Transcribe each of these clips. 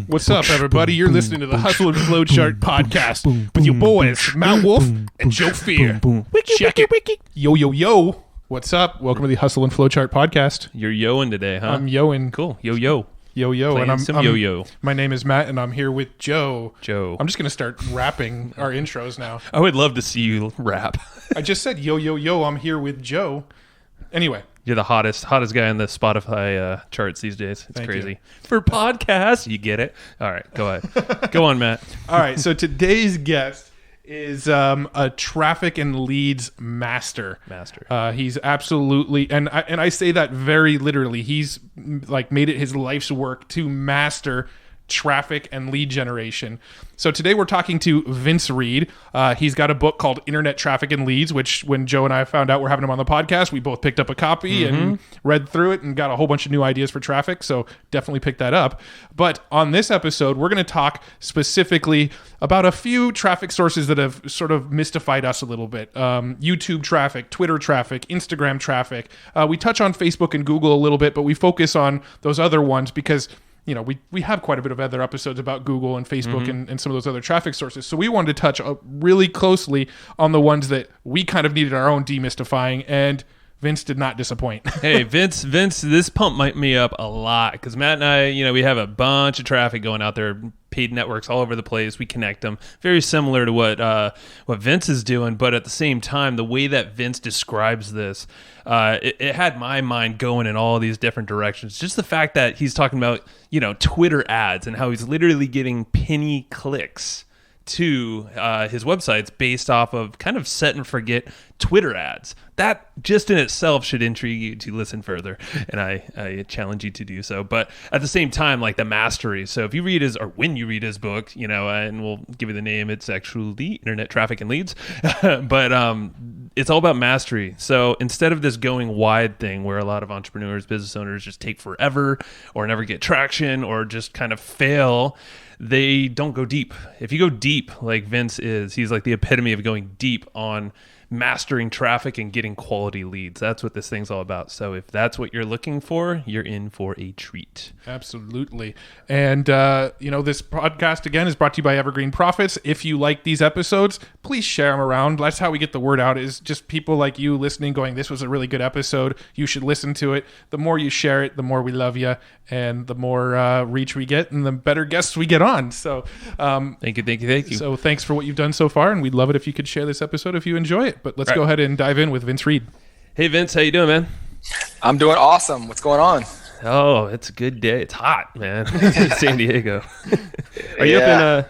What's up, everybody? You're listening to the Hustle and Flowchart podcast with your boys, Matt Wolf and Joe Fear. Check it. Yo, yo, yo. What's up? Welcome to the Hustle and Flowchart podcast. You're yoing today, huh? I'm yoing. Cool. Yo. Yo, yo. Playing And some yo-yo. My name is Matt, and I'm here with Joe. Joe. I'm just going to start rapping our intros now. I would love to see you rap. I just said, yo, yo, yo, I'm here with Joe. Anyway. You're the hottest guy on the Spotify charts these days. It's Thank crazy. you. For podcasts, you get it. All right, go ahead. Go on, Matt. All right, so today's guest is a traffic and leads master. He's absolutely, and I say that very literally. He's like made it his life's work to master traffic and lead generation. So today we're talking to Vince Reed. He's got a book called Internet Traffic and Leads, which when Joe and I found out we're having him on the podcast, we both picked up a copy and read through it and got a whole bunch of new ideas for traffic. So definitely pick that up. But on this episode, we're going to talk specifically about a few traffic sources that have sort of mystified us a little bit. YouTube traffic, Twitter traffic, Instagram traffic. We touch on Facebook and Google a little bit, but we focus on those other ones because we have quite a bit of other episodes about Google and Facebook and some of those other traffic sources. So we wanted to touch really closely on the ones that we kind of needed our own demystifying, and Vince did not disappoint. Hey, Vince, this pumped me up a lot because Matt and I, we have a bunch of traffic going out there, paid networks all over the place. We connect them. Very similar to what Vince is doing, but at the same time, the way that Vince describes this, it had my mind going in all these different directions. Just the fact that he's talking about, Twitter ads and how he's literally getting penny clicks to his websites based off of kind of set and forget Twitter ads. That just in itself should intrigue you to listen further, and I challenge you to do so. But at the same time, like the mastery. So if you read when you read his book, and we'll give you the name, it's actually Internet Traffic and Leads, but it's all about mastery. So instead of this going wide thing where a lot of entrepreneurs, business owners just take forever or never get traction or just kind of fail, they don't go deep. If you go deep like Vince is, he's like the epitome of going deep on mastering traffic and getting quality leads. That's what this thing's all about. So if that's what you're looking for, you're in for a treat. Absolutely. And, this podcast, again, is brought to you by Evergreen Profits. If you like these episodes, please share them around. That's how we get the word out, is just people like you listening going, this was a really good episode. You should listen to it. The more you share it, the more we love you, and the more reach we get, and the better guests we get on. So thank you. So thanks for what you've done so far, and we'd love it if you could share this episode if you enjoy it. But let's go ahead and dive in with Vince Reed. Hey, Vince, how you doing, man? I'm doing awesome. What's going on? Oh, it's a good day. It's hot, man. San Diego. Are you up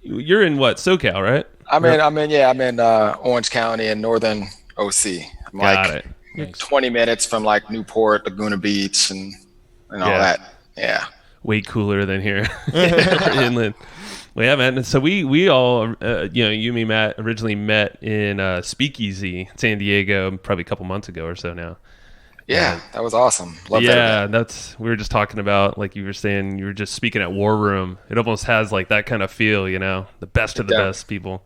in? You're in what? SoCal, right? I'm in Orange County in northern OC. I'm Got it. Nice. 20 minutes from like Newport, Laguna Beach, and all that. Yeah. Way cooler than here. Inland. Well, yeah, man. So we all, you, me, Matt, originally met in Speakeasy, San Diego, probably a couple months ago or so now. Yeah, that was awesome. Love that. Yeah, we were just talking about, like you were saying, you were just speaking at War Room. It almost has like that kind of feel, the best of the best people.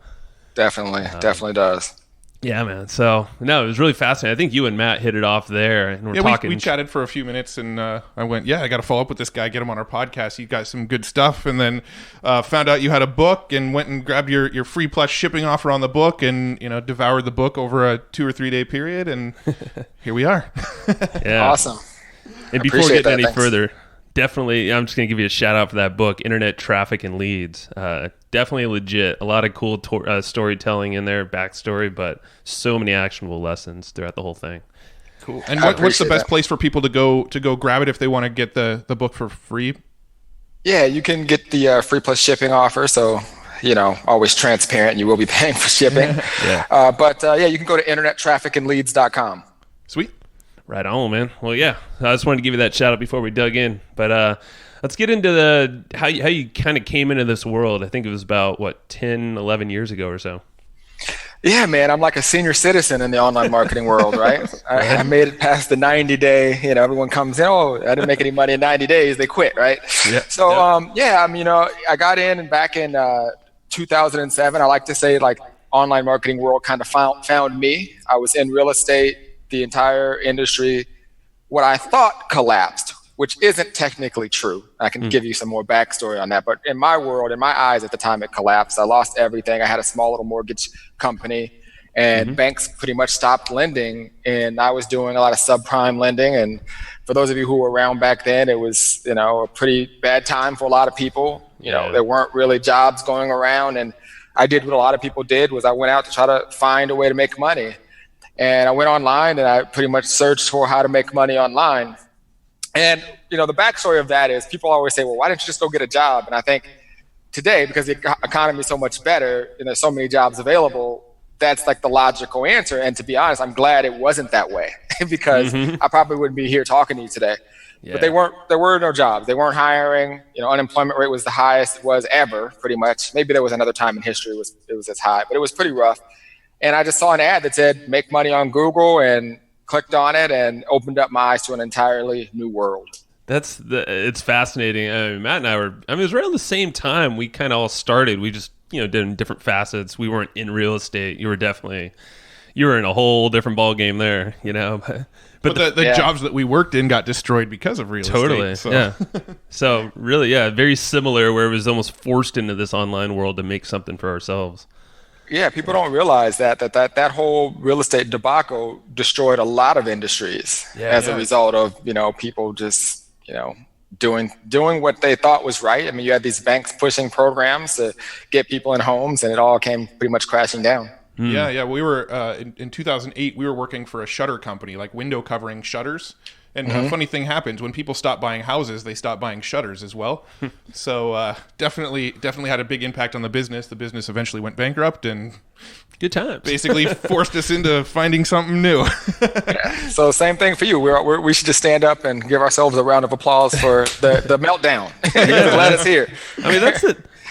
Definitely does. Yeah, man. So, no, it was really fascinating. I think you and Matt hit it off there, and we're talking. We chatted for a few minutes, and I went, I got to follow up with this guy, get him on our podcast. You got some good stuff, and then found out you had a book, and went and grabbed your free plus shipping offer on the book, and devoured the book over a 2 or 3 day period, and here we are. Yeah, awesome. And before getting any further, definitely, I'm just going to give you a shout out for that book, Internet Traffic and Leads. Definitely legit. A lot of cool storytelling in there, backstory, but so many actionable lessons throughout the whole thing. Cool. And what's the best place for people to go grab it if they want to get the book for free? Yeah, you can get the free plus shipping offer. So, always transparent. You will be paying for shipping. Yeah. But you can go to internettrafficandleads.com. Sweet. Right on, man. Well, yeah, I just wanted to give you that shout out before we dug in. But let's get into how you kind of came into this world. I think it was about, 10, 11 years ago or so. Yeah, man, I'm like a senior citizen in the online marketing world, right? I made it past the 90-day, everyone comes in, I didn't make any money in 90 days. They quit, right? Yeah. So, I got in, and back in 2007, I like to say, like, online marketing world kind of found me. I was in real estate. The entire industry, what I thought collapsed, which isn't technically true. I can give you some more backstory on that. But in my world, in my eyes at the time, it collapsed. I lost everything. I had a small little mortgage company, and banks pretty much stopped lending. And I was doing a lot of subprime lending. And for those of you who were around back then, it was, a pretty bad time for a lot of people. There weren't really jobs going around. And I did what a lot of people did, was I went out to try to find a way to make money. And I went online and I pretty much searched for how to make money online. And, the backstory of that is people always say, well, why didn't you just go get a job? And I think today, because the economy is so much better and there's so many jobs available, that's like the logical answer. And to be honest, I'm glad it wasn't that way because I probably wouldn't be here talking to you today. Yeah. But there were no jobs. They weren't hiring. Unemployment rate was the highest it was ever, pretty much. Maybe there was another time in history it was as high, but it was pretty rough. And I just saw an ad that said, make money on Google, and clicked on it and opened up my eyes to an entirely new world. It's fascinating. Matt and I it was around the same time we kind of all started. We just, did in different facets. We weren't in real estate. You were in a whole different ball game there, But the jobs that we worked in got destroyed because of real estate. Totally, yeah. So really, very similar, where it was almost forced into this online world to make something for ourselves. Yeah, people don't realize that whole real estate debacle destroyed a lot of industries as a result of, people just, doing what they thought was right. I mean, you had these banks pushing programs to get people in homes, and it all came pretty much crashing down. Yeah. We were in 2008. We were working for a shutter company, like window covering shutters. And a funny thing happens when people stop buying houses; they stop buying shutters as well. So definitely had a big impact on the business. The business eventually went bankrupt, and good times. Basically forced us into finding something new. So same thing for you. We should just stand up and give ourselves a round of applause for the meltdown. Glad it's here. I mean,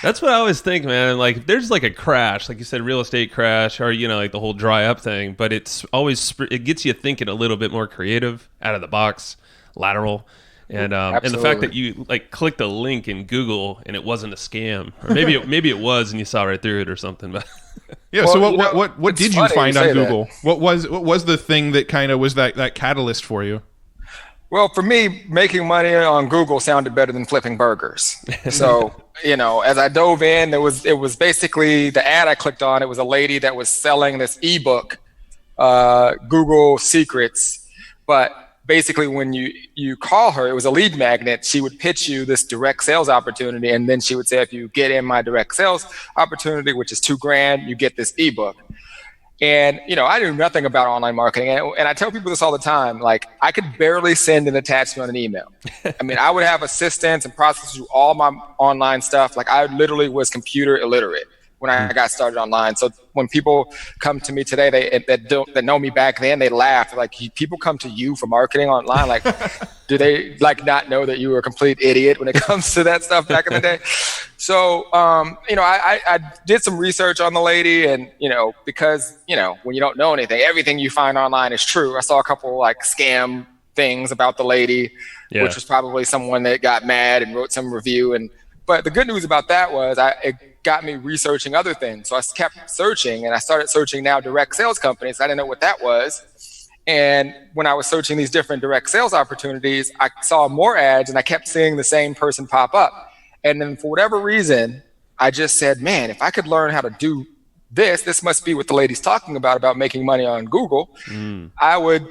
that's what I always think, man. Like, there's like a crash, like you said, real estate crash, or like the whole dry up thing. But it's always it gets you thinking a little bit more creative, out of the box, lateral, and the fact that you like clicked a link in Google and it wasn't a scam, or maybe it was and you saw right through it or something. But yeah. Well, so what did you find on Google? What was the thing that kind of was that catalyst for you? Well, for me, making money on Google sounded better than flipping burgers. So, as I dove in, it was basically the ad I clicked on. It was a lady that was selling this ebook, Google Secrets. But basically, when you call her, it was a lead magnet. She would pitch you this direct sales opportunity, and then she would say, if you get in my direct sales opportunity, which is $2,000, you get this ebook. And, I knew nothing about online marketing. And I tell people this all the time, like, I could barely send an attachment on an email. I mean, I would have assistants and processors do all my online stuff. Like, I literally was computer illiterate when I got started online. So when people come to me today, that know me back then, they laugh. Like, people come to you for marketing online. Like, do they not know that you were a complete idiot when it comes to that stuff back in the day? So, I did some research on the lady, and, because, when you don't know anything, everything you find online is true. I saw a couple like scam things about the lady, which was probably someone that got mad and wrote some review. But the good news about that was it got me researching other things. So I kept searching, and I started searching now direct sales companies. I didn't know what that was. And when I was searching these different direct sales opportunities, I saw more ads, and I kept seeing the same person pop up. And then for whatever reason, I just said, man, if I could learn how to do this must be what the lady's talking about making money on Google. I would,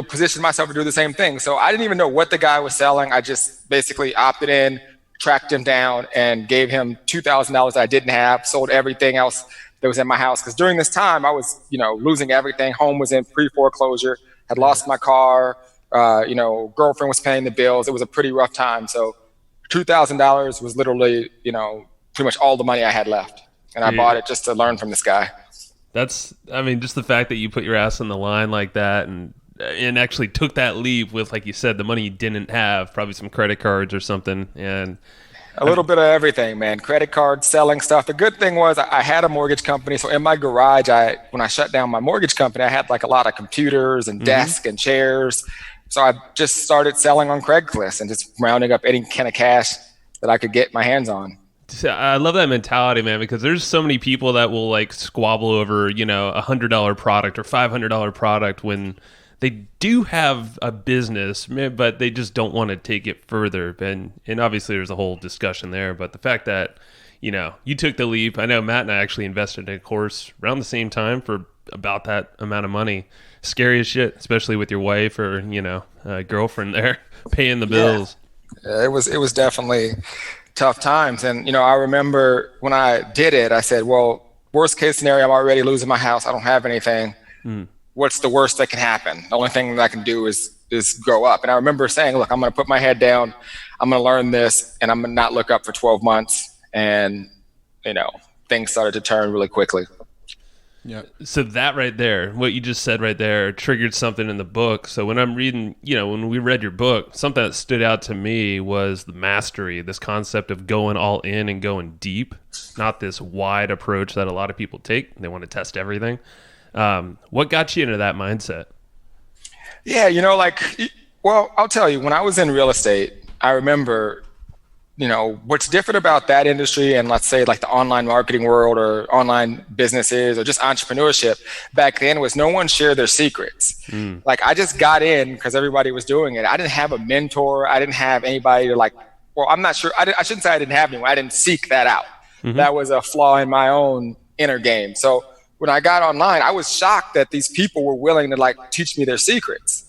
position myself to do the same thing. So I didn't even know what the guy was selling. I just basically opted in, tracked him down, and gave him $2,000 I didn't have, sold everything else that was in my house. Because during this time, I was, losing everything. Home was in pre-foreclosure, had lost my car, girlfriend was paying the bills. It was a pretty rough time. So $2,000 was literally, pretty much all the money I had left. And I bought it just to learn from this guy. Just the fact that you put your ass on the line like that and actually took that leap with, like you said, the money you didn't have, probably some credit cards or something. And a little bit of everything, man. Credit cards, selling stuff. The good thing was I had a mortgage company. So in my garage, when I shut down my mortgage company, I had like a lot of computers and desks and chairs. So I just started selling on Craigslist and just rounding up any kind of cash that I could get my hands on. I love that mentality, man, because there's so many people that will like squabble over, $100 product or $500 product when they do have a business, but they just don't want to take it further. And obviously there's a whole discussion there, but the fact that, you took the leap. I know Matt and I actually invested in a course around the same time for about that amount of money. Scary as shit, especially with your wife or, girlfriend there paying the bills. Yeah, it was definitely tough times. And, I remember when I did it, I said, well, worst case scenario, I'm already losing my house. I don't have anything. What's the worst that can happen? The only thing that I can do is go up. And I remember saying, look, I'm going to put my head down. I'm going to learn this, and I'm going to not look up for 12 months. And, things started to turn really quickly. Yeah. So that right there, what you just said right there, triggered something in the book. So when I'm reading, when we read your book, something that stood out to me was the mastery, this concept of going all in and going deep, not this wide approach that a lot of people take. They want to test everything. What got you into that mindset? Yeah, I'll tell you, when I was in real estate, I remember, what's different about that industry and let's say like the online marketing world or online businesses or just entrepreneurship back then was no one shared their secrets. Like I just got in because everybody was doing it. I didn't have a mentor. I didn't have anybody to I'm not sure. I shouldn't say I didn't have anyone. I didn't seek that out. That was a flaw in my own inner game. So when I got online, I was shocked that these people were willing to teach me their secrets.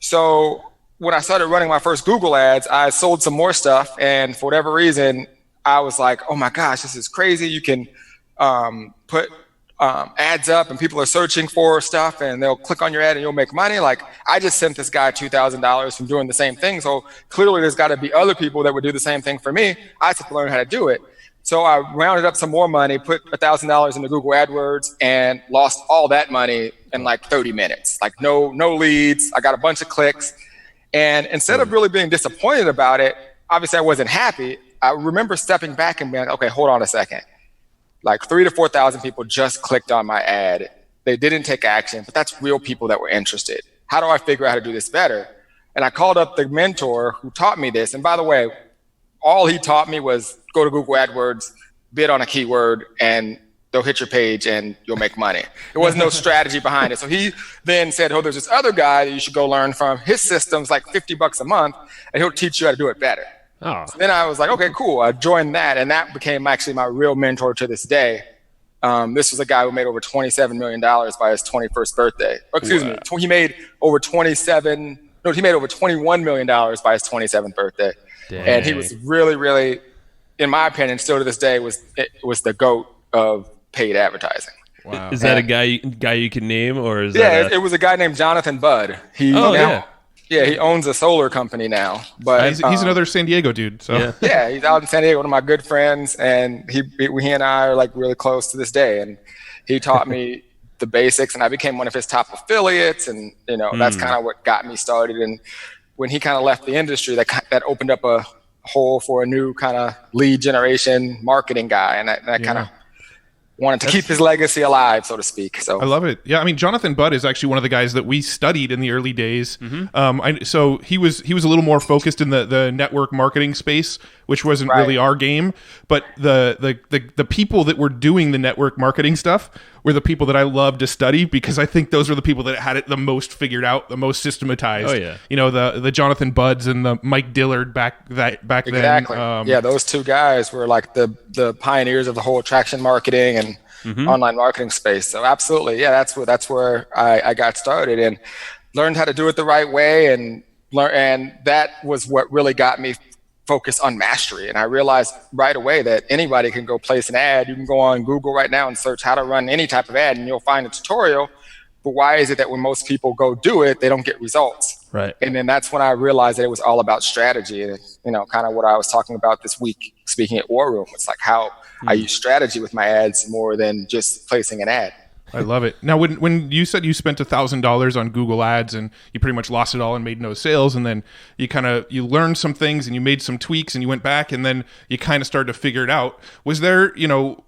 So when I started running my first Google ads, I sold some more stuff. And for whatever reason, I was like, oh my gosh, this is crazy. You can put ads up and people are searching for stuff and they'll click on your ad and you'll make money. I just sent this guy $2,000 from doing the same thing. So clearly there's got to be other people that would do the same thing for me. I had to learn how to do it. So I rounded up some more money, put $1,000 into Google AdWords and lost all that money in 30 minutes. No leads. I got a bunch of clicks. And instead of really being disappointed about it, obviously I wasn't happy. I remember stepping back and being like, okay, hold on a second. 3,000 to 4,000 people just clicked on my ad. They didn't take action, but that's real people that were interested. How do I figure out how to do this better? And I called up the mentor who taught me this. And by the way, all he taught me was go to Google AdWords, bid on a keyword, and they'll hit your page and you'll make money. There was no strategy behind it. So he then said, there's this other guy that you should go learn from. His system's $50 a month and he'll teach you how to do it better. Oh. So then I was like, okay, cool. I joined that. And that became actually my real mentor to this day. This was a guy who made over $27 million by his 21st birthday. Excuse me. He made over $21 million by his 27th birthday. Dang. And he was really, really, in my opinion, still to this day, was the GOAT of paid advertising. Wow. Is that a guy you can name, or is that? It was a guy named Jonathan Budd. He owns a solar company now. But he's another San Diego dude. So he's out in San Diego, one of my good friends, and he and I are really close to this day. And he taught me the basics, and I became one of his top affiliates, and that's kind of what got me started. And when he kind of left the industry, that opened up a hole for a new kind of lead generation marketing guy, and that kind of wanted to keep his legacy alive, so to speak. So I love it. Yeah, I mean, Jonathan Budd is actually one of the guys that we studied in the early days. So he was a little more focused in the network marketing space, which wasn't really our game. But the people that were doing the network marketing stuff were the people that I loved to study, because I think those were the people that had it the most figured out, the most systematized. Oh yeah, the Jonathan Budds and the Mike Dillard back then. Exactly. Those two guys were the pioneers of the whole attraction marketing and online marketing space. So absolutely, that's where I got started and learned how to do it the right way, and that was what really got me focused on mastery. And I realized right away that anybody can go place an ad. You can go on Google right now and search how to run any type of ad, and you'll find a tutorial. But why is it that when most people go do it, they don't get results? Right. And then that's when I realized that it was all about strategy. And kind of what I was talking about this week, speaking at War Room. It's how I use strategy with my ads more than just placing an ad. I love it. Now, when you said you spent $1,000 on Google Ads and you pretty much lost it all and made no sales, and then you learned some things and you made some tweaks and you went back and then you kind of started to figure it out. Was there,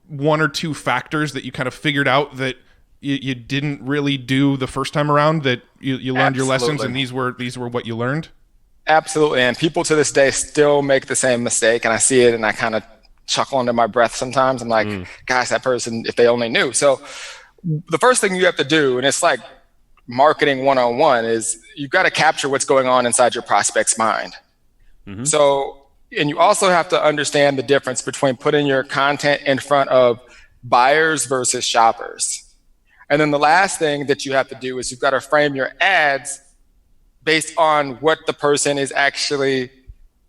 one or two factors that you kind of figured out that you didn't really do the first time around, that you learned your lessons, and these were what you learned? Absolutely. And people to this day still make the same mistake, and I see it and I kind of chuckle under my breath sometimes. I'm like, gosh, that person, if they only knew. So the first thing you have to do, and it's marketing 101 is you've got to capture what's going on inside your prospect's mind. Mm-hmm. So, and you also have to understand the difference between putting your content in front of buyers versus shoppers. And then the last thing that you have to do is you've got to frame your ads based on what the person is actually,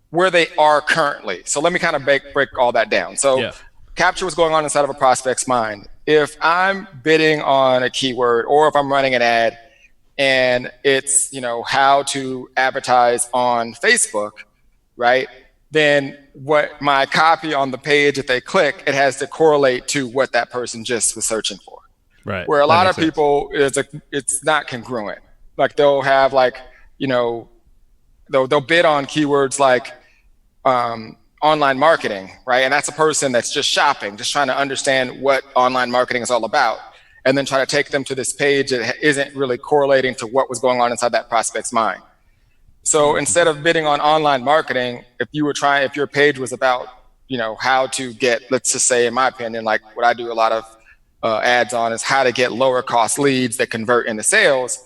where they are currently. So let me kind of break all that down. So capture what's going on inside of a prospect's mind. If I'm bidding on a keyword, or if I'm running an ad and it's, how to advertise on Facebook, right? Then what my copy on the page that they click, it has to correlate to what that person just was searching for. Right. Where a lot of people, it's not congruent. Like they'll have they'll bid on keywords like online marketing, right? And that's a person that's just shopping, just trying to understand what online marketing is all about, and then try to take them to this page that isn't really correlating to what was going on inside that prospect's mind. So instead of bidding on online marketing, if your page was about, how to get, let's just say, in my opinion, like what I do a lot of ads on is how to get lower cost leads that convert into sales.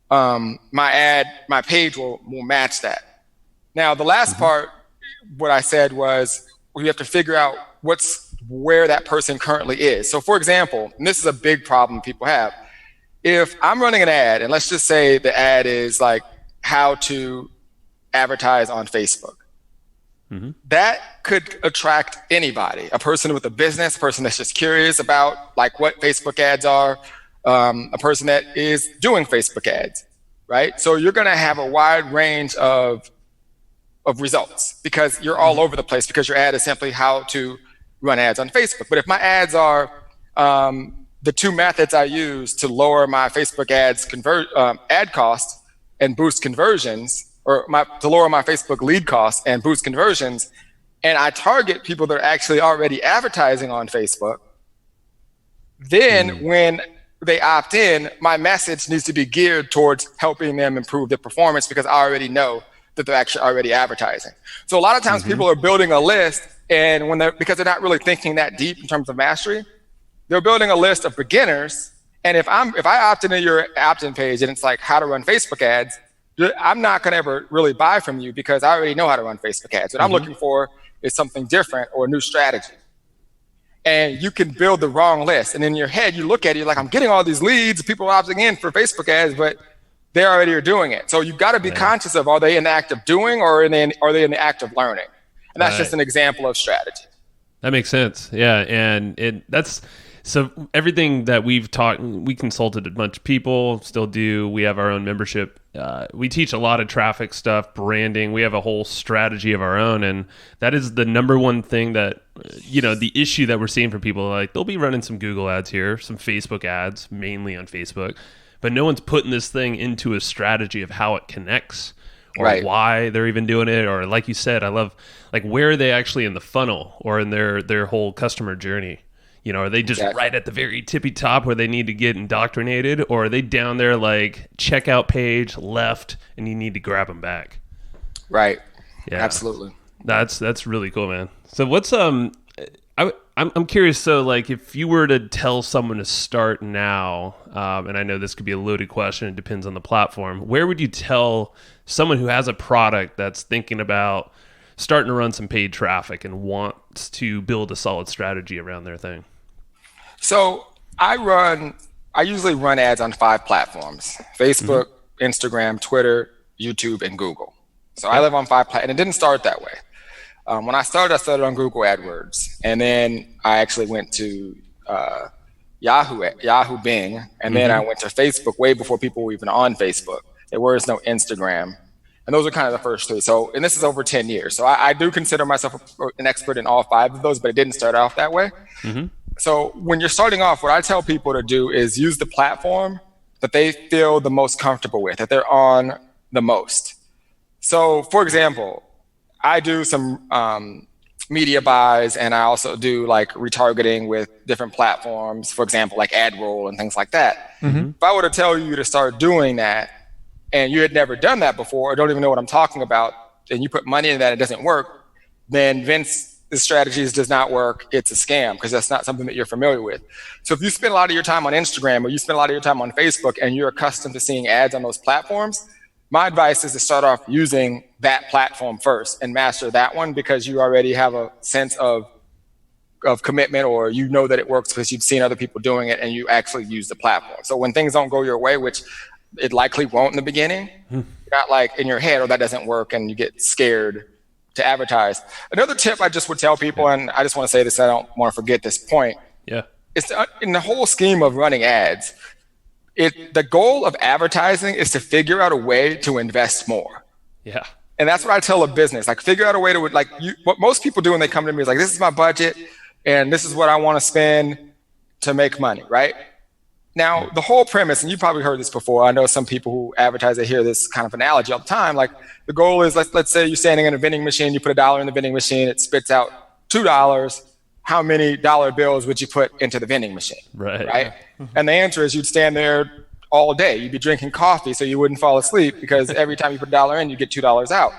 My page will match that. Now, the last part, what I said was we have to figure out where that person currently is. So for example, and this is a big problem people have, if I'm running an ad, and let's just say the ad is like how to advertise on Facebook, that could attract anybody, a person with a business, a person that's just curious about like what Facebook ads are, a person that is doing Facebook ads, right? So you're going to have a wide range of results because you're all over the place, because your ad is simply how to run ads on Facebook. But if my ads are the two methods I use to lower my Facebook ads ad costs and boost conversions, or to lower my Facebook lead costs and boost conversions, and I target people that are actually already advertising on Facebook, then when they opt in, my message needs to be geared towards helping them improve their performance, because I already know that they're actually already advertising. So a lot of times people are building a list, and because they're not really thinking that deep in terms of mastery, they're building a list of beginners. And if I opt into your opt-in page and it's like how to run Facebook ads, I'm not going to ever really buy from you, because I already know how to run Facebook ads. What I'm looking for is something different or a new strategy. And you can build the wrong list. And in your head, you look at it, you're like, I'm getting all these leads, people opting in for Facebook ads, but they already are doing it. So you've got to be conscious of, are they in the act of doing, or are they in the act of learning? And that's just an example of strategy. That makes sense. Yeah. And so everything that we've talked, we consulted a bunch of people, still do. We have our own membership. We teach a lot of traffic stuff, branding. We have a whole strategy of our own. And that is the number one thing that, the issue that we're seeing for people, like they'll be running some Google ads here, some Facebook ads, mainly on Facebook, but no one's putting this thing into a strategy of how it connects, or why they're even doing it. Or like you said, I love, like, where are they actually in the funnel or in their whole customer journey? Are they just right at the very tippy top where they need to get indoctrinated, or are they down there like checkout page left and you need to grab them back? Right. Yeah. Absolutely. That's really cool, man. So what's I'm curious. So like, if you were to tell someone to start now, and I know this could be a loaded question, it depends on the platform, where would you tell someone who has a product that's thinking about starting to run some paid traffic and wants to build a solid strategy around their thing? So I usually run ads on 5 platforms: Facebook, Instagram, Twitter, YouTube, and Google. So I live on 5 platforms, and it didn't start that way. When I started on Google AdWords, and then I actually went to Yahoo Bing, and then I went to Facebook way before people were even on Facebook. There was no Instagram. And those are kind of the first 3. So, and this is over 10 years. So I do consider myself an expert in all 5 of those, but it didn't start off that way. So when you're starting off, what I tell people to do is use the platform that they feel the most comfortable with, that they're on the most. So for example, I do some media buys, and I also do like retargeting with different platforms, for example, like AdRoll and things like that. If I were to tell you to start doing that, and you had never done that before, or don't even know what I'm talking about, and you put money in that, it doesn't work, then Vince this strategy does not work, it's a scam, because that's not something that you're familiar with. So if you spend a lot of your time on Instagram or you spend a lot of your time on Facebook and you're accustomed to seeing ads on those platforms, my advice is to start off using that platform first and master that one, because you already have a sense of commitment, or you know that it works because you've seen other people doing it and you actually use the platform. So when things don't go your way, which it likely won't in the beginning, you're not like in your head, oh, that doesn't work, and you get scared to advertise. Another tip I just would tell people, and I just want to say this, I don't want to forget this point. Yeah. It's in the whole scheme of running ads, the goal of advertising is to figure out a way to invest more. Yeah. And that's what I tell a business, like figure out a way to, like, what most people do when they come to me is like, this is my budget and this is what I want to spend to make money, right? Now, the whole premise, and you've probably heard this before, I know some people who advertise, they hear this kind of analogy all the time, like the goal is, let's say you're standing in a vending machine, you put $1 in the vending machine, it spits out $2. How many dollar bills would you put into the vending machine? Right? And the answer is you'd stand there all day. You'd be drinking coffee so you wouldn't fall asleep, because every time you put $1 in, you get $2 out.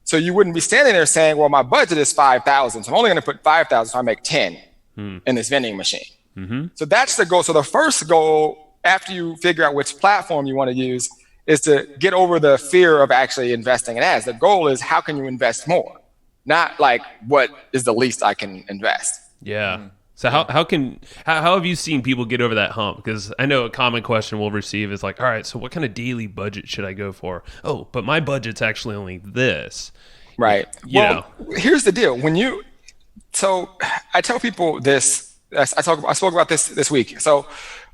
So you wouldn't be standing there saying, well, my budget is $5,000, so I'm only going to put $5,000 so I make 10 in this vending machine. So that's the goal. So the first goal, after you figure out which platform you want to use, is to get over the fear of actually investing in ads. The goal is, how can you invest more? Not like, what is the least I can invest? Yeah. So how have you seen people get over that hump? Because I know a common question we'll receive is like, all right, so what kind of daily budget should I go for? Oh, but my budget's actually only this. Right. Well, here's the deal. So I tell people this, I spoke about this week. So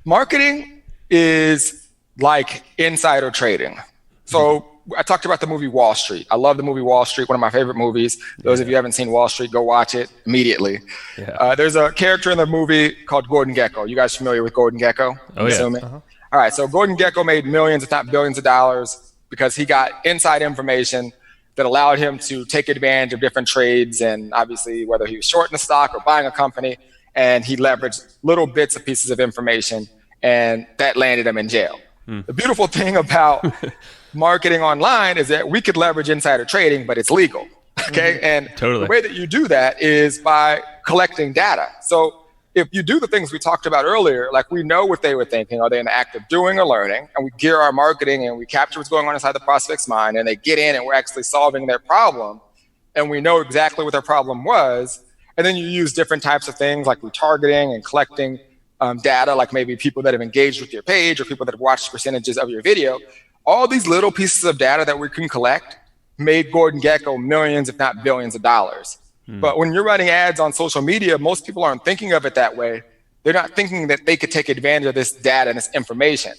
marketing is like insider trading. So I talked about the movie Wall Street. I love the movie Wall Street, one of my favorite movies. Those of you who haven't seen Wall Street, go watch it immediately. There's a character in the movie called Gordon Gekko. You guys familiar with Gordon Gekko? Oh, yeah. All right, so Gordon Gekko made millions, if not billions of dollars, because he got inside information that allowed him to take advantage of different trades, and obviously whether he was shorting a stock or buying a company, and he leveraged little bits of pieces of information, and that landed him in jail. The beautiful thing about marketing online is that we could leverage insider trading, but it's legal. Okay. And the way that you do that is by collecting data. So if you do the things we talked about earlier, like we know what they were thinking, are they in the act of doing or learning, and we gear our marketing and we capture what's going on inside the prospect's mind, and they get in and we're actually solving their problem, and we know exactly what their problem was. And then you use different types of things like retargeting and collecting data, like maybe people that have engaged with your page or people that have watched percentages of your video. All these little pieces of data that we can collect made Gordon Gekko millions, if not billions of dollars. But when you're running ads on social media, most people aren't thinking of it that way. They're not thinking that they could take advantage of this data and this information.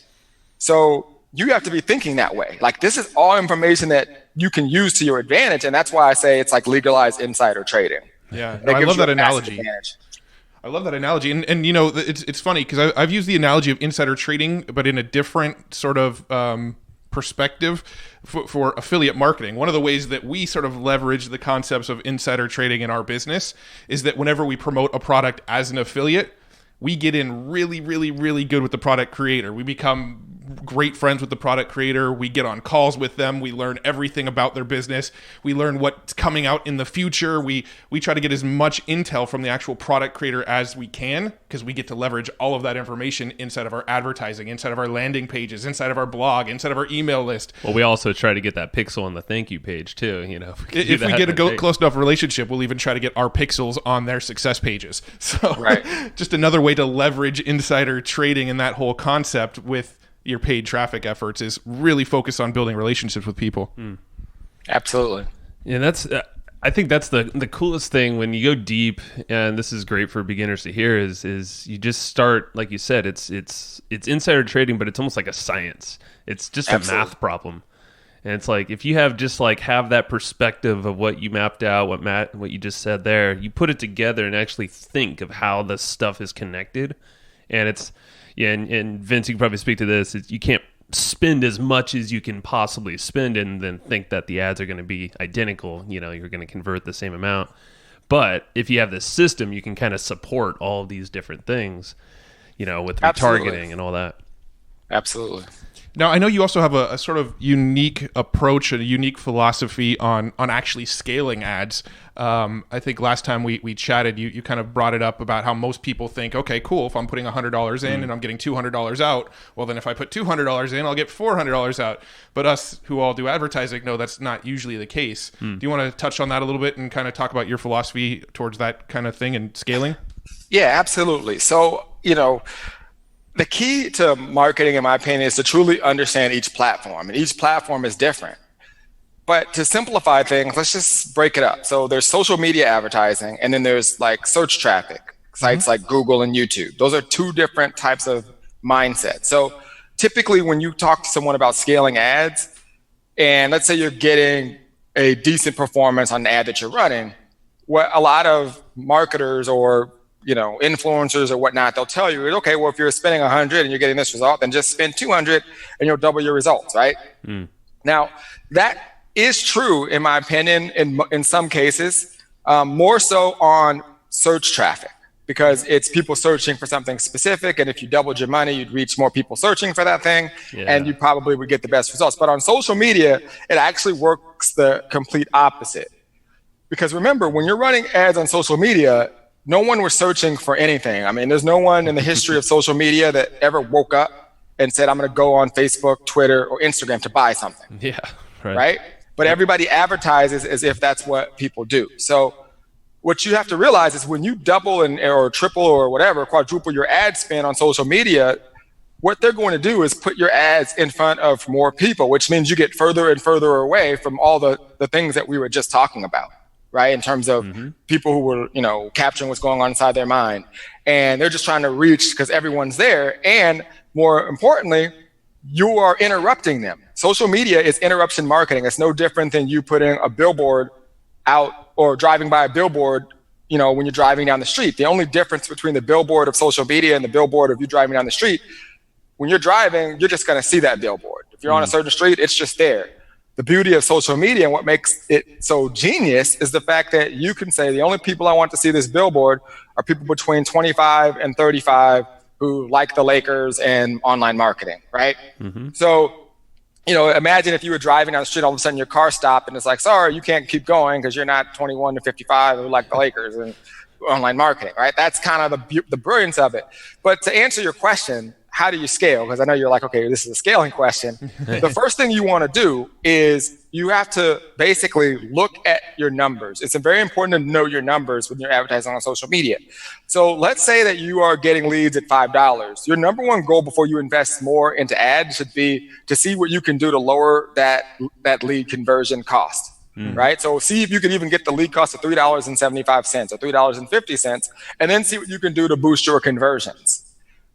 So you have to be thinking that way. Like, this is all information that you can use to your advantage. And that's why I say it's like legalized insider trading. Yeah, no, I love that analogy. I love that analogy, and you know, it's funny because I've used the analogy of insider trading, but in a different sort of perspective for affiliate marketing. One of the ways that we sort of leverage the concepts of insider trading in our business is that whenever we promote a product as an affiliate, we get in really, really, really good with the product creator. We become great friends with the product creator. We get on calls with them. We learn everything about their business. We learn what's coming out in the future. We try to get as much intel from the actual product creator as we can, because we get to leverage all of that information inside of our advertising, inside of our landing pages, inside of our blog, inside of our email list. Well, we also try to get that pixel on the thank you page too. You know, if we get a close enough relationship, we'll even try to get our pixels on their success pages. So just another way to leverage insider trading and that whole concept with your paid traffic efforts is really focused on building relationships with people. Absolutely. Yeah, that's I think that's the coolest thing when you go deep, and this is great for beginners to hear, is you just start, like you said, it's insider trading, but it's almost like a science. It's just a math problem. And it's like, if you have that perspective of what you mapped out, what you just said there, you put it together and actually think of how the stuff is connected. And it's, yeah, and Vince, you can probably speak to this. You can't spend as much as you can possibly spend and then think that the ads are going to be identical. You know, you're going to convert the same amount. But if you have this system, you can kind of support all of these different things, you know, with retargeting and all that. Absolutely. Now, I know you also have a sort of unique approach, a unique philosophy on actually scaling ads. I think last time we chatted, you kind of brought it up about how most people think, okay, cool, if I'm putting $100 in and I'm getting $200 out, well, then if I put $200 in, I'll get $400 out. But us who all do advertising know that's not usually the case. Do you want to touch on that a little bit and kind of talk about your philosophy towards that kind of thing and scaling? Yeah, absolutely. So, the key to marketing, in my opinion, is to truly understand each platform, and each platform is different. But to simplify things, let's just break it up. So there's social media advertising, and then there's like search traffic, sites like Google and YouTube. Those are two different types of mindsets. So typically when you talk to someone about scaling ads, and let's say you're getting a decent performance on the ad that you're running, what a lot of marketers or influencers or whatnot, they'll tell you, okay, well, if you're spending 100 and you're getting this result, then just spend 200 and you'll double your results, right? Now, that is true, in my opinion, in some cases, more so on search traffic, because it's people searching for something specific. And if you doubled your money, you'd reach more people searching for that thing, and you probably would get the best results. But on social media, it actually works the complete opposite. Because remember, when you're running ads on social media, no one was searching for anything. I mean, there's no one in the history of social media that ever woke up and said, I'm going to go on Facebook, Twitter, or Instagram to buy something. Yeah, right? But everybody advertises as if that's what people do. So what you have to realize is when you double or triple or whatever, quadruple your ad spend on social media, what they're going to do is put your ads in front of more people, which means you get further and further away from all the things that we were just talking about. Right, in terms of people who were, capturing what's going on inside their mind, and they're just trying to reach because everyone's there. And more importantly, you are interrupting them. Social media is interruption marketing. It's no different than you putting a billboard out or driving by a billboard, when you're driving down the street. The only difference between the billboard of social media and the billboard of you driving down the street, when you're driving, you're just going to see that billboard. If you're on a certain street, it's just there. The beauty of social media and what makes it so genius is the fact that you can say the only people I want to see this billboard are people between 25 and 35 who like the Lakers and online marketing, right? So, imagine if you were driving down the street, all of a sudden your car stopped and it's like, sorry, you can't keep going because you're not 21 to 55 who like the Lakers and online marketing, right? That's kind of the brilliance of it. But to answer your question, how do you scale? Because I know you're like, okay, this is a scaling question. The first thing you want to do is you have to basically look at your numbers. It's very important to know your numbers when you're advertising on social media. So let's say that you are getting leads at $5. Your number one goal before you invest more into ads should be to see what you can do to lower that lead conversion cost. Right? So see if you can even get the lead cost of $3.75 or $3.50, and then see what you can do to boost your conversions.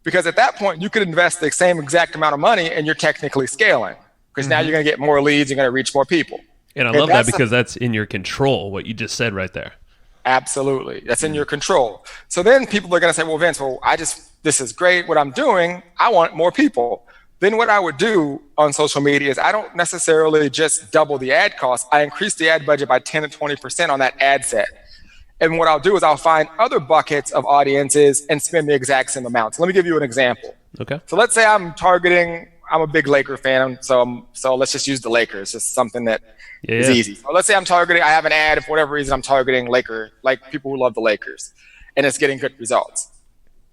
Because at that point, you could invest the same exact amount of money and you're technically scaling. Because now you're going to get more leads, you're going to reach more people. And I love that because that's in your control, what you just said right there. Absolutely. That's in your control. So then people are going to say, well, Vince, this is great what I'm doing. I want more people. Then what I would do on social media is I don't necessarily just double the ad cost. I increase the ad budget by 10 to 20% on that ad set. And what I'll do is I'll find other buckets of audiences and spend the exact same amount. So let me give you an example. Okay. So let's say I'm a big Laker fan, so let's just use the Lakers. It's something that is easy. So let's say I have an ad, for whatever reason I'm targeting people who love the Lakers, and it's getting good results.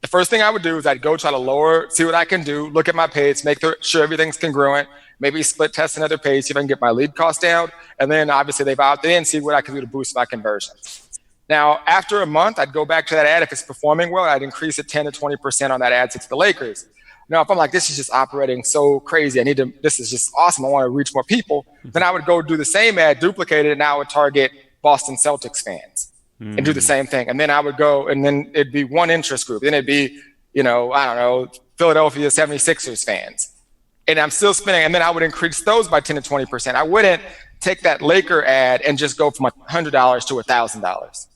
The first thing I would do is I'd go try to see what I can do, look at my page, make sure everything's congruent, maybe split test another page, see if I can get my lead cost down, and then obviously they've opted in, see what I can do to boost my conversions. Now, after a month, I'd go back to that ad. If it's performing well, I'd increase it 10 to 20% on that ad to the Lakers. Now, if I'm like, this is just operating so crazy, this is just awesome, I want to reach more people, then I would go do the same ad, duplicate it, and I would target Boston Celtics fans and do the same thing. And then I would go, and then it'd be one interest group. Then it'd be, Philadelphia 76ers fans. And I'm still spending, and then I would increase those by 10 to 20%. I wouldn't take that Laker ad and just go from $100 to $1,000.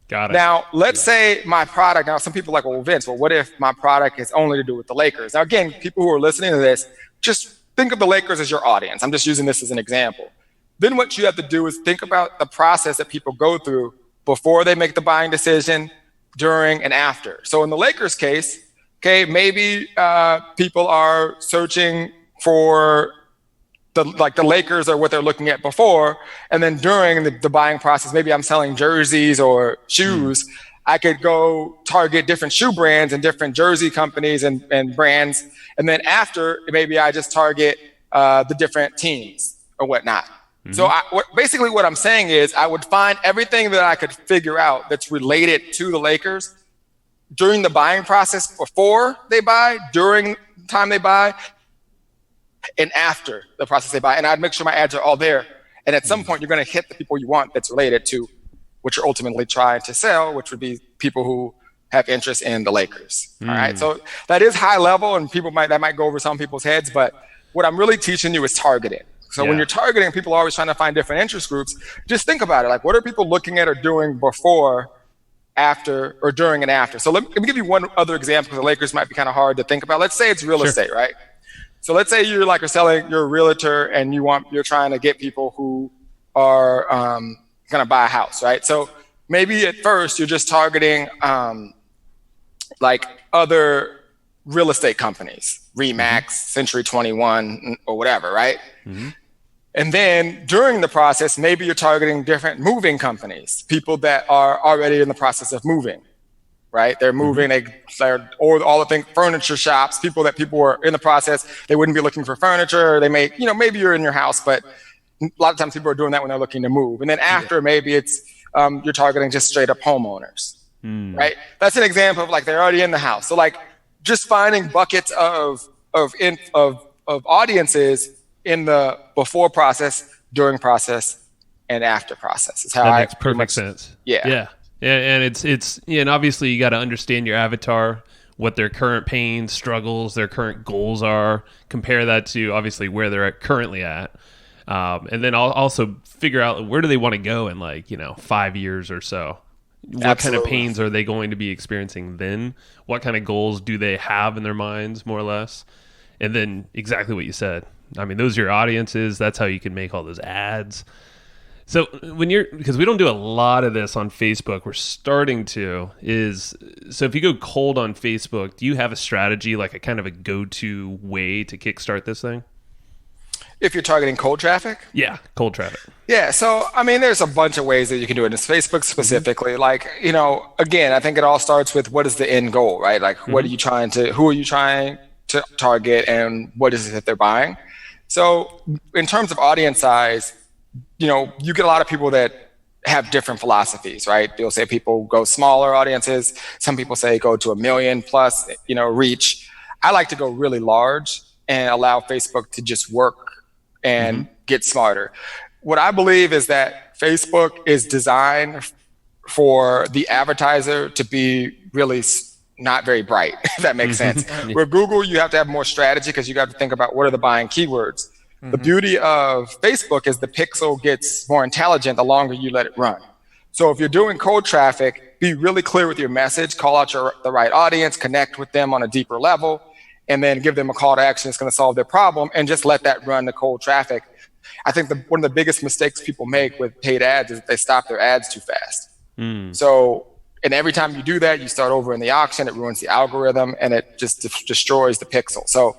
Got it. Now, let's say my product, now some people are like, well, Vince, what if my product is only to do with the Lakers? Now, again, people who are listening to this, just think of the Lakers as your audience. I'm just using this as an example. Then what you have to do is think about the process that people go through before they make the buying decision, during, and after. So in the Lakers case, okay, maybe people are searching for the Lakers or what they're looking at before. And then during the buying process, maybe I'm selling jerseys or shoes. I could go target different shoe brands and different jersey companies and brands. And then after, maybe I just target the different teams or whatnot. So basically what I'm saying is I would find everything that I could figure out that's related to the Lakers during the buying process, before they buy, during the time they buy, and after the process they buy. And I'd make sure my ads are all there. And at some point, you're going to hit the people you want that's related to what you're ultimately trying to sell, which would be people who have interest in the Lakers. All right. So that is high level, and that might go over some people's heads. But what I'm really teaching you is targeting. So when you're targeting, people are always trying to find different interest groups. Just think about it. Like, what are people looking at or doing before, after, or during and after? So let me give you one other example, because the Lakers might be kind of hard to think about. Let's say it's real estate, right? So let's say you're a realtor, and you're trying to get people who are going to buy a house, right? So maybe at first you're just targeting like other real estate companies, Remax, Century 21, or whatever, right? And then during the process, maybe you're targeting different moving companies, people that are already in the process of moving, right? They're moving, or all the furniture shops, people were in the process, they wouldn't be looking for furniture. They may, maybe you're in your house, but a lot of times people are doing that when they're looking to move. And then after, maybe it's, you're targeting just straight up homeowners, right? That's an example of like, they're already in the house. So like just finding buckets of audiences in the before process, during process, and after process is how that makes perfect sense. Yeah. And it's and obviously you got to understand your avatar, what their current pains, struggles, their current goals are. Compare that to obviously where they're currently at, and then I'll also figure out where do they want to go in 5 years or so. What kind of pains are they going to be experiencing then? What kind of goals do they have in their minds, more or less? And then exactly what you said. I mean, those are your audiences. That's how you can make all those ads. So because we don't do a lot of this on Facebook, we're starting to so if you go cold on Facebook, do you have a strategy, like a kind of a go-to way to kickstart this thing? If you're targeting cold traffic? Yeah, cold traffic. Yeah, so I mean, there's a bunch of ways that you can do it. In Facebook specifically, again, I think it all starts with what is the end goal, right? Like, who are you trying to target, and what is it that they're buying? So in terms of audience size, you get a lot of people that have different philosophies, right? They'll say people go smaller audiences. Some people say go to 1 million plus, reach. I like to go really large and allow Facebook to just work and get smarter. What I believe is that Facebook is designed for the advertiser to be really not very bright, if that makes sense. With Google, you have to have more strategy because you got to think about what are the buying keywords. The beauty of Facebook is the pixel gets more intelligent the longer you let it run. So if you're doing cold traffic, be really clear with your message, call out the right audience, connect with them on a deeper level, and then give them a call to action that's going to solve their problem, and just let that run the cold traffic. I think one of the biggest mistakes people make with paid ads is that they stop their ads too fast. So, and every time you do that, you start over in the auction, it ruins the algorithm, and it just destroys the pixel. So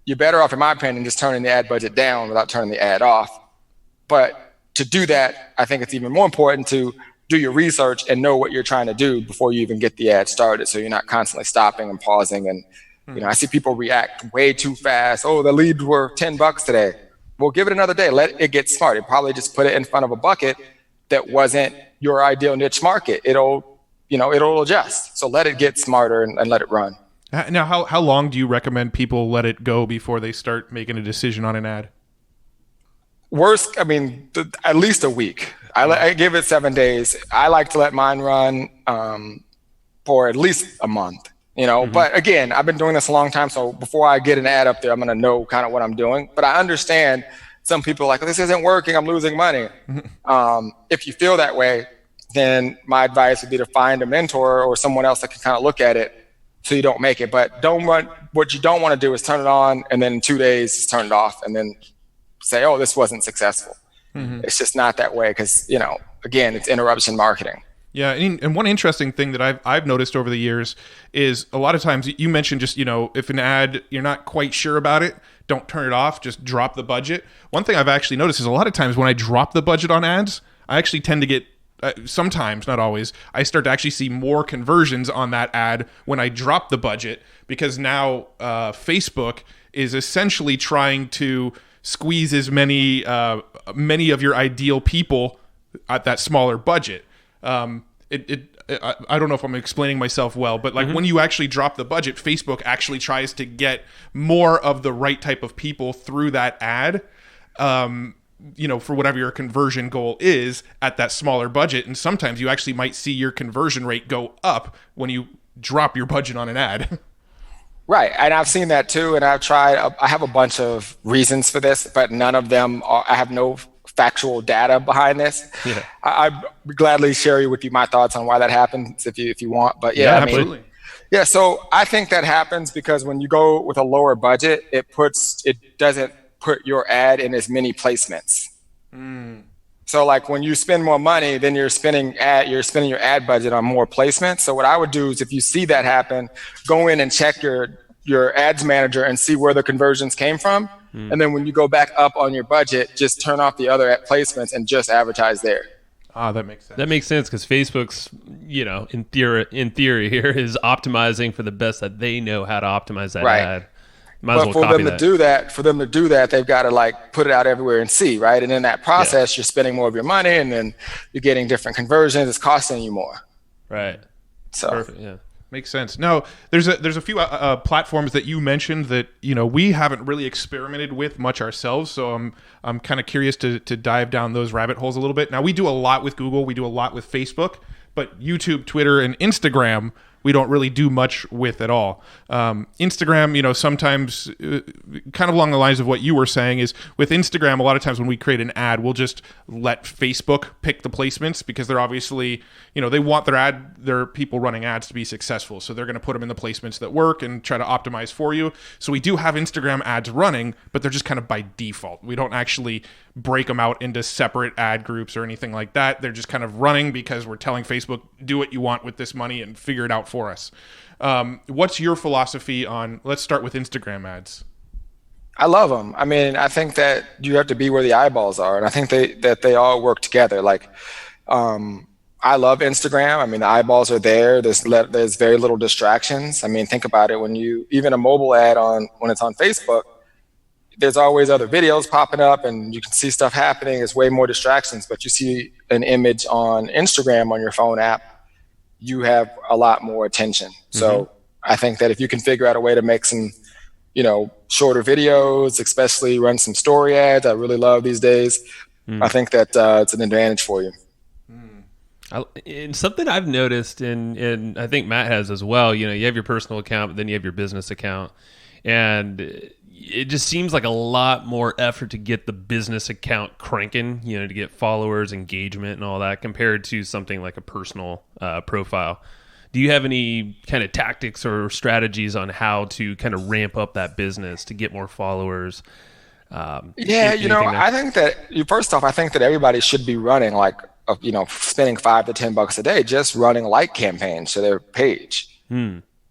you're better off, in my opinion, just turning the ad budget down without turning the ad off. But to do that, I think it's even more important to do your research and know what you're trying to do before you even get the ad started, so you're not constantly stopping and pausing. And I see people react way too fast. Oh, the leads were $10 today. Well, give it another day. Let it get smart. It probably just put it in front of a bucket that wasn't your ideal niche market. It'll adjust. So let it get smarter and let it run. Now, how long do you recommend people let it go before they start making a decision on an ad? Worst, at least a week. I give it 7 days. I like to let mine run for at least a month. But again, I've been doing this a long time. So before I get an ad up there, I'm going to know kind of what I'm doing. But I understand some people are like, this isn't working, I'm losing money. If you feel that way, then my advice would be to find a mentor or someone else that can kind of look at it so you don't make it. But what you don't want to do is turn it on and then in 2 days just turn it off and then say, oh, this wasn't successful. It's just not that way because, again, it's interruption marketing. Yeah, and one interesting thing that I've noticed over the years is a lot of times you mentioned just, if an ad, you're not quite sure about it, don't turn it off, just drop the budget. One thing I've actually noticed is a lot of times when I drop the budget on ads, I actually tend to get, sometimes, not always, I start to actually see more conversions on that ad when I drop the budget, because now Facebook is essentially trying to squeeze as many of your ideal people at that smaller budget. I don't know if I'm explaining myself well, but like when you actually drop the budget, Facebook actually tries to get more of the right type of people through that ad, for whatever your conversion goal is at that smaller budget. And sometimes you actually might see your conversion rate go up when you drop your budget on an ad. Right. And I've seen that too. And I have a bunch of reasons for this, but none of them I have no factual data behind this. Yeah. I gladly share with you my thoughts on why that happens if you want. But yeah, absolutely. So I think that happens because when you go with a lower budget, it doesn't put your ad in as many placements. So like when you spend more money, then you're spending your ad budget on more placements. So what I would do is, if you see that happen, go in and check your ads manager and see where the conversions came from. And then when you go back up on your budget, just turn off the other placements and just advertise there. That makes sense. That makes sense because Facebook's, in theory here is optimizing for the best that they know how to optimize that ad. But for them to do that, they've got to put it out everywhere and see, right? And in that process, you're spending more of your money, and then you're getting different conversions. It's costing you more. Right. So perfect. Yeah. Makes sense. Now, there's a few platforms that you mentioned that we haven't really experimented with much ourselves. So I'm kind of curious to dive down those rabbit holes a little bit. Now, we do a lot with Google, we do a lot with Facebook, but YouTube, Twitter, and Instagram we don't really do much with at all. Instagram, sometimes kind of along the lines of what you were saying is with Instagram, a lot of times when we create an ad, we'll just let Facebook pick the placements because they're obviously, they want their people running ads to be successful. So they're going to put them in the placements that work and try to optimize for you. So we do have Instagram ads running, but they're just kind of by default. We don't actually break them out into separate ad groups or anything like that. They're just kind of running because we're telling Facebook, do what you want with this money and figure it out for us. What's your philosophy on, let's start with Instagram ads? I love them. I mean, I think that you have to be where the eyeballs are. And I think that they all work together. I love Instagram. I mean, the eyeballs are there. There's very little distractions. I mean, think about it. Even a mobile ad when it's on Facebook, there's always other videos popping up and you can see stuff happening. There's way more distractions, but you see an image on Instagram on your phone app, you have a lot more attention. So I think that if you can figure out a way to make some, shorter videos, especially run some story ads, I really love these days. I think that it's an advantage for you. And something I've noticed, and I think Matt has as well, you have your personal account, but then you have your business account. And it just seems like a lot more effort to get the business account cranking, to get followers, engagement, and all that compared to something like a personal profile. Do you have any kind of tactics or strategies on how to kind of ramp up that business to get more followers? I think that first off, I think that everybody should be running spending $5 to $10 a day just running campaigns to their page.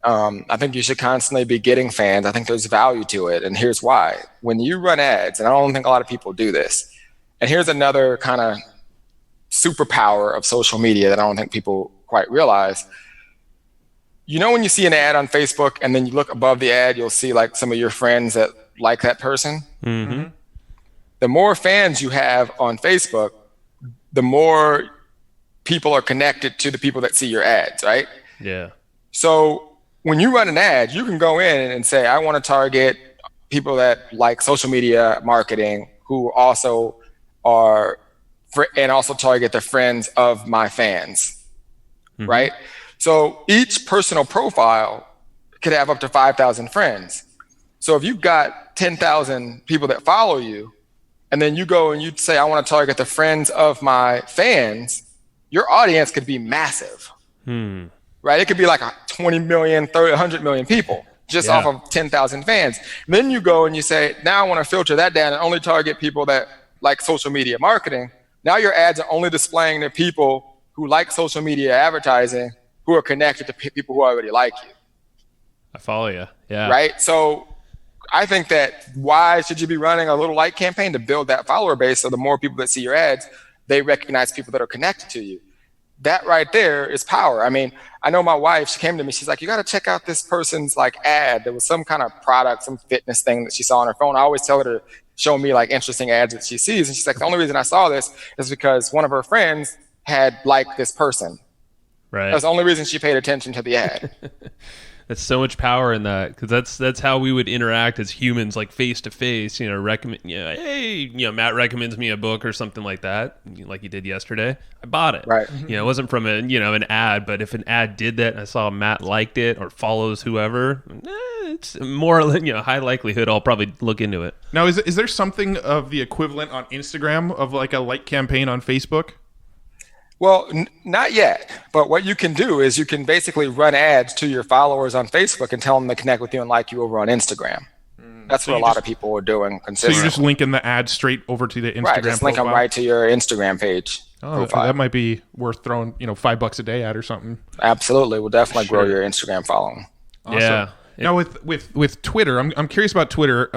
I think you should constantly be getting fans. I think there's value to it. And here's why. When you run ads, and I don't think a lot of people do this, and here's another kind of superpower of social media that I don't think people quite realize. When you see an ad on Facebook and then you look above the ad, you'll see some of your friends that like that person. Mm-hmm. The more fans you have on Facebook, the more people are connected to the people that see your ads, right? Yeah. So when you run an ad, you can go in and say, I want to target people that like social media marketing who also and also target the friends of my fans, right? So each personal profile could have up to 5,000 friends. So if you've got 10,000 people that follow you, and then you go and you say, I want to target the friends of my fans, your audience could be massive, right? It could be 20 million, 30, 100 million people just off of 10,000 fans. And then you go and you say, now I want to filter that down and only target people that like social media marketing. Now your ads are only displaying to people who like social media advertising who are connected to people who already like you. I follow you. Yeah. Right. So I think that why should you be running a little like campaign to build that follower base? So the more people that see your ads, they recognize people that are connected to you. That right there is power. I mean, I know my wife, she came to me, she's like, you got to check out this person's like ad. There was some kind of product, some fitness thing that she saw on her phone. I always tell her to show me like interesting ads that she sees. And she's like, the only reason I saw this is because one of her friends had liked this person. Right. That's the only reason she paid attention to the ad. There's so much power in that, because that's how we would interact as humans, like face to face. Recommend. Hey, Matt recommends me a book or something like that, like he did yesterday. I bought it. Right. It wasn't from an ad, but if an ad did that and I saw Matt liked it or follows whoever, it's more high likelihood I'll probably look into it. Now, is there something of the equivalent on Instagram of like a like campaign on Facebook? Well, not yet. But what you can do is you can basically run ads to your followers on Facebook and tell them to connect with you and like you over on Instagram. That's what a lot of people are doing. So you're just linking the ad straight over to the Instagram right, just link profile? them right to your Instagram page. Profile. That might be worth throwing, $5 a day at or something. Absolutely. We'll definitely grow your Instagram following. Awesome. Yeah. Now with Twitter, I'm curious about Twitter.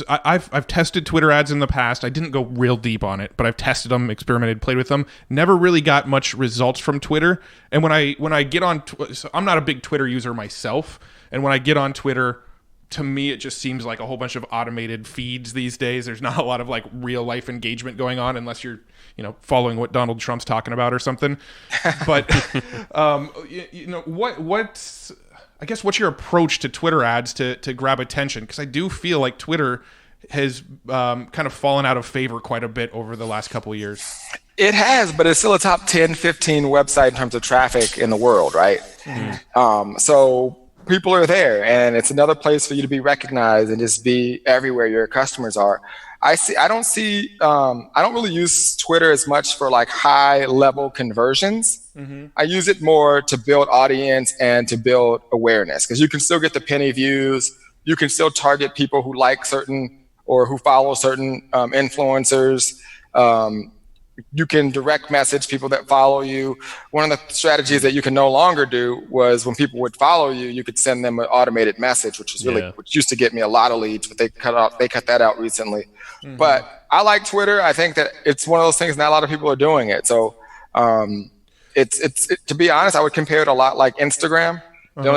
I've tested Twitter ads in the past. I didn't go real deep on it, but I've tested them, experimented, played with them. Never really got much results from Twitter. And when I get on, so I'm not a big Twitter user myself. And when I get on Twitter, to me, it just seems like a whole bunch of automated feeds these days. There's not a lot of like real life engagement going on unless you're, following what Donald Trump's talking about or something. But, what's your approach to Twitter ads to grab attention? Because I do feel like Twitter has kind of fallen out of favor quite a bit over the last couple of years. It has, but it's still a top 10, 15 website in terms of traffic in the world, right? Mm-hmm. So people are there, and it's another place for you to be recognized and just be everywhere your customers are. I don't really use Twitter as much for like high level conversions. Mm-hmm. I use it more to build audience and to build awareness, because you can still get the penny views. You can still target people who like certain or who follow certain influencers. You can direct message people that follow you. One of the strategies that you can no longer do was when people would follow you, you could send them an automated message, which was which used to get me a lot of leads, but they cut that out recently. Mm-hmm. But I like Twitter. I think that it's one of those things not a lot of people are doing it. So it's to be honest, I would compare it a lot like Instagram. Uh-huh. The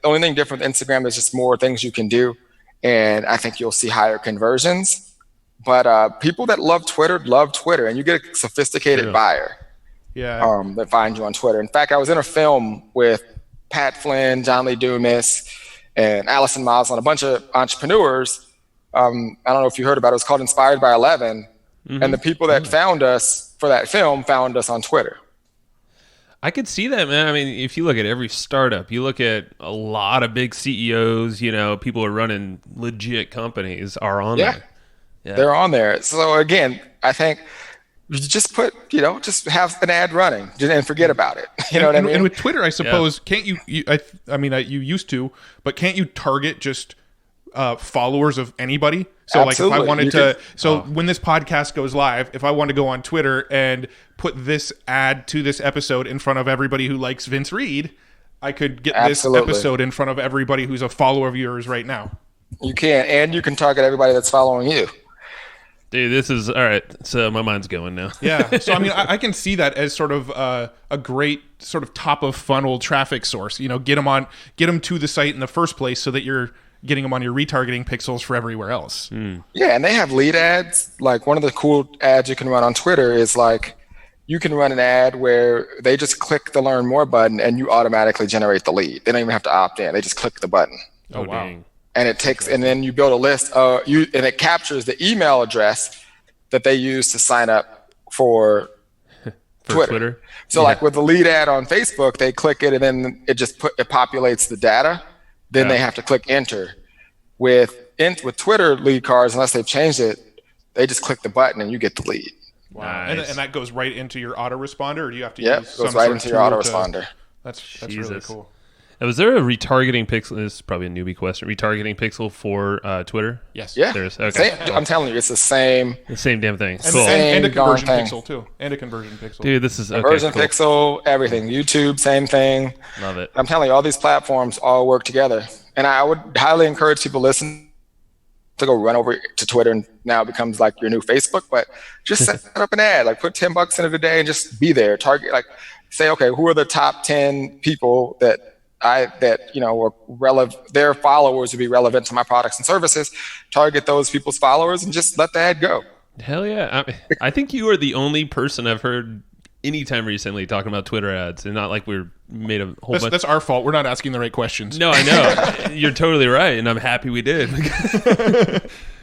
only thing different with Instagram is just more things you can do, and I think you'll see higher conversions. But people that love Twitter, and you get a sophisticated buyer that finds you on Twitter. In fact, I was in a film with Pat Flynn, John Lee Dumas, and Allison Moslin, a bunch of entrepreneurs. I don't know if you heard about it. It was called Inspired by 11. Mm-hmm. And the people that found us for that film found us on Twitter. I could see that, man. I mean, if you look at every startup, you look at a lot of big CEOs, people who are running legit companies are on there. Yeah. They're on there. So again, I think you just just have an ad running and forget about it. You know what I mean? And with Twitter, I suppose, can't you used to, but can't you target just followers of anybody? So Absolutely. Like if I wanted when this podcast goes live, if I want to go on Twitter and put this ad to this episode in front of everybody who likes Vince Reed, I could get this episode in front of everybody who's a follower of yours right now. You can, and you can target everybody that's following you. Dude, this is all right. So my mind's going now. Yeah. So I mean, I can see that as sort of a great sort of top of funnel traffic source. Get them to the site in the first place, so that you're getting them on your retargeting pixels for everywhere else. Mm. Yeah, and they have lead ads. Like one of the cool ads you can run on Twitter is like you can run an ad where they just click the Learn More button and you automatically generate the lead. They don't even have to opt in. They just click the button. Oh wow. Dang. And it takes, and then you build a list. And it captures the email address that they use to sign up for Twitter. So like with the lead ad on Facebook, they click it, and then it populates the data. Then they have to click enter. With Twitter lead cards, unless they've changed it, they just click the button and you get the lead. Wow. Nice. And that goes right into your autoresponder, or do you have to use some goes right into your autoresponder. That's really cool. Was there a retargeting pixel? This is probably a newbie question. Retargeting pixel for Twitter? Yes. Yeah. There is. Okay. I'm telling you, it's the same. The same damn thing. And, Cool. and a darn conversion thing. pixel too. And a conversion pixel. Dude, this is okay. Conversion Cool. pixel, everything. YouTube, same thing. Love it. I'm telling you, all these platforms all work together. And I would highly encourage people to listen to go run over to Twitter, and now it becomes like your new Facebook, but just set up an ad, like put $10 in it a day and just be there. Target, like say, okay, who are the top 10 people that are relevant, their followers would be relevant to my products and services, target those people's followers and just let the ad go. Hell yeah. I think you are the only person I've heard anytime recently talking about Twitter ads, and not like we're made a whole bunch. That's our fault. We're not asking the right questions. No, I know. You're totally right, and I'm happy we did.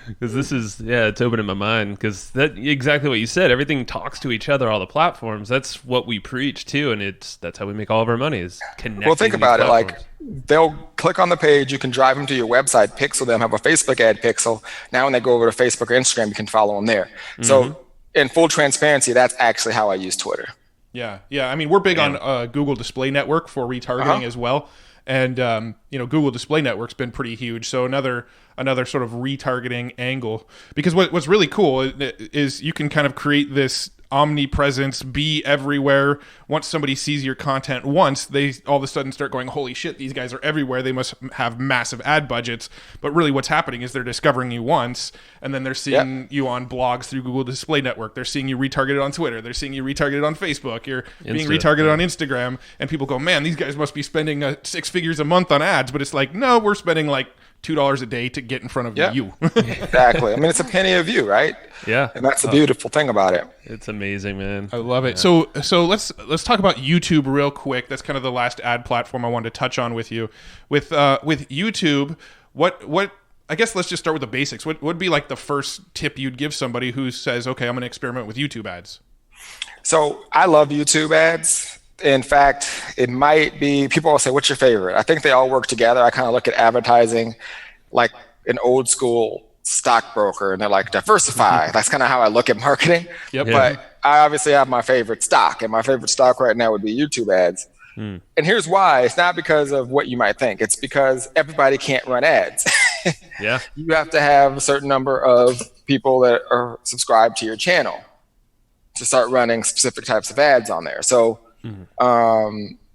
Because this is, it's opening my mind. Because that exactly what you said. Everything talks to each other, all the platforms. That's what we preach too, and that's how we make all of our money, is connecting. Well, think about it. platforms. Like they'll click on the page. You can drive them to your website, pixel them, have a Facebook ad pixel. Now when they go over to Facebook or Instagram, you can follow them there. Mm-hmm. So in full transparency, that's actually how I use Twitter. Yeah. I mean, we're big on Google Display Network for retargeting as well. And, Google Display Network's been pretty huge. So another sort of retargeting angle, because what's really cool is you can kind of create this omnipresence, be everywhere. Once somebody sees your content once, they all of a sudden start going, holy shit, these guys are everywhere. They must have massive ad budgets. But really what's happening is they're discovering you once, and then they're seeing you on blogs through Google Display Network. They're seeing you retargeted on Twitter. They're seeing you retargeted on Facebook. You're being retargeted on Instagram. And people go, man, these guys must be spending 6 figures a month on ads. But it's like, no, we're spending like $2 a day to get in front of you. Exactly. I mean, it's a penny a view, right? Yeah. And that's the beautiful thing about it. It's amazing, man. I love it. So let's talk about YouTube real quick. That's kind of the last ad platform I wanted to touch on with you. With YouTube, what I guess let's just start with the basics. What would be like the first tip you'd give somebody who says, okay, I'm going to experiment with YouTube ads? So I love YouTube ads. In fact, it might be, people will say, what's your favorite? I think they all work together. I kind of look at advertising like an old school stockbroker, and they're like, diversify. That's kind of how I look at marketing. Yep. But I obviously have my favorite stock, and my favorite stock right now would be YouTube ads. And here's why. It's not because of what you might think. It's because everybody can't run ads. Yeah. You have to have a certain number of people that are subscribed to your channel to start running specific types of ads on there. So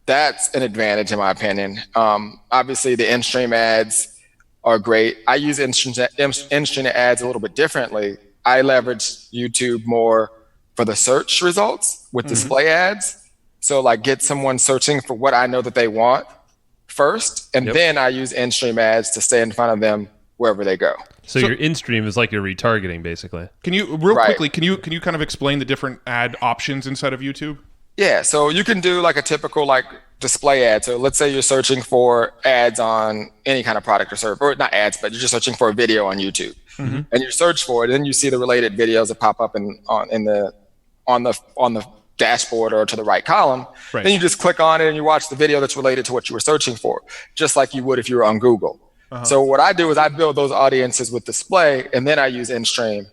that's an advantage in my opinion. Obviously the in-stream ads are great. I use in-stream ads a little bit differently. I leverage YouTube more for the search results with display ads. So like get someone searching for what I know that they want first, and then I use in-stream ads to stay in front of them wherever they go. So your in-stream is like your retargeting, basically. Can you quickly, can you kind of explain the different ad options inside of YouTube? Yeah, so you can do like a typical like display ad. So let's say you're searching for ads on any kind of product or service, or not ads, but you're just searching for a video on YouTube, and you search for it, and then you see the related videos that pop up on the dashboard or to the right column. Right. Then you just click on it and you watch the video that's related to what you were searching for, just like you would if you were on Google. So what I do is I build those audiences with display, and then I use in-stream,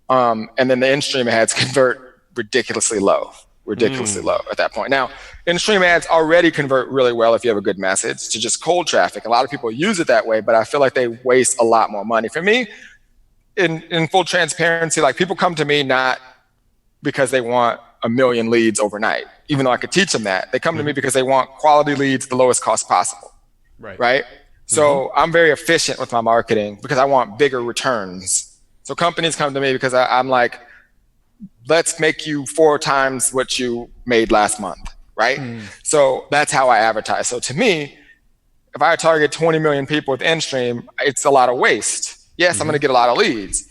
and then the in-stream ads convert ridiculously low at that point. Now, in-stream ads already convert really well if you have a good message to just cold traffic. A lot of people use it that way, but I feel like they waste a lot more money. For me, in full transparency, like people come to me not because they want 1 million leads overnight, even though I could teach them that. They come to me because they want quality leads at the lowest cost possible. Right? So I'm very efficient with my marketing because I want bigger returns. So companies come to me because I'm like, let's make you 4 times what you made last month, right? So that's how I advertise. So to me, if I target 20 million people with in-stream, it's a lot of waste. Yes, I'm going to get a lot of leads.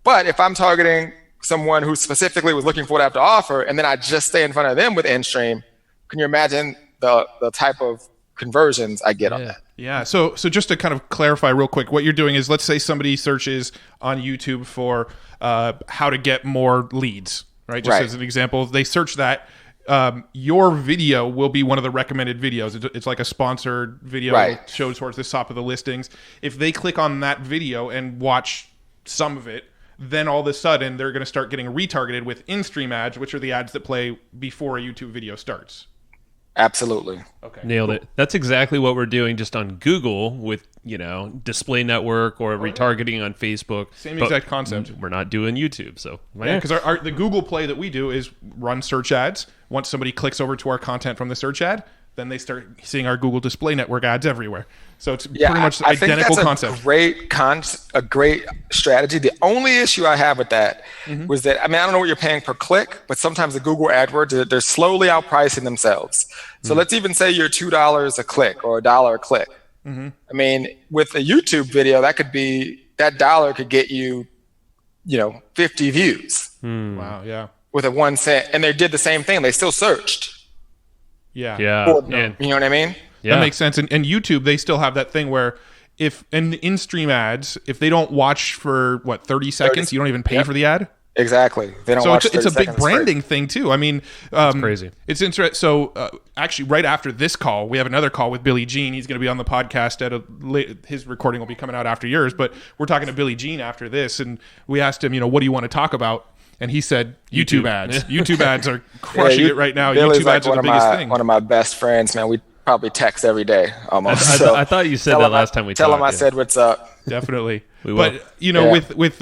But if I'm targeting someone who specifically was looking for what I have to offer, and then I just stay in front of them with in-stream, can you imagine the type of conversions I get on that? Yeah. So just to kind of clarify real quick, what you're doing is, let's say somebody searches on YouTube for how to get more leads, right? Just as an example, they search that. Your video will be one of the recommended videos. It's like a sponsored video shows towards the top of the listings. If they click on that video and watch some of it, then all of a sudden they're going to start getting retargeted with in-stream ads, which are the ads that play before a YouTube video starts. Absolutely. Okay. Nailed it. That's exactly what we're doing just on Google with, display network or retargeting on Facebook. Same exact concept. We're not doing YouTube. So, yeah, because the Google play that we do is run search ads. Once somebody clicks over to our content from the search ad, then they start seeing our Google display network ads everywhere. So it's pretty much the identical concept. A great strategy. The only issue I have with that was that, I don't know what you're paying per click, but sometimes the Google AdWords, they're slowly outpricing themselves. So let's even say you're $2 a click or $1 a click. With a YouTube video, that dollar could get you, 50 views. Wow, yeah. With a 1 cent. And they did the same thing. They still searched. Yeah. You know what I mean? Yeah. That makes sense. And YouTube, they still have that thing where if in-stream ads, if they don't watch for 30 seconds, you don't even pay for the ad. Exactly. They don't watch. It's a big branding thing too. It's crazy. It's interesting. So actually, right after this call, we have another call with Billy Jean. He's going to be on the podcast his recording will be coming out after yours, but we're talking to Billy Jean after this, and we asked him, what do you want to talk about? And he said YouTube ads. YouTube ads are crushing it right now. Billy's YouTube ads are the biggest thing. One of my best friends, man. We probably text every day almost. I thought you said that last time we talked. Tell him I said what's up. Definitely. We will. But with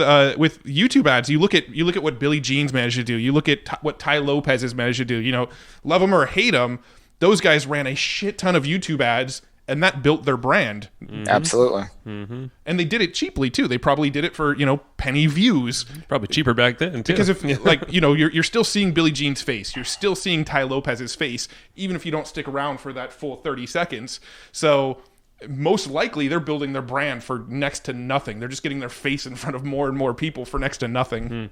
YouTube ads, you look at what Billy Jean's managed to do. You look at what Ty Lopez has managed to do. Love him or hate him, those guys ran a shit ton of YouTube ads, and that built their brand. Absolutely. And they did it cheaply too. They probably did it for penny views. Probably cheaper back then too. Because if you're still seeing Billy Jean's face, you're still seeing Ty Lopez's face, even if you don't stick around for that full 30 seconds. So most likely they're building their brand for next to nothing. They're just getting their face in front of more and more people for next to nothing.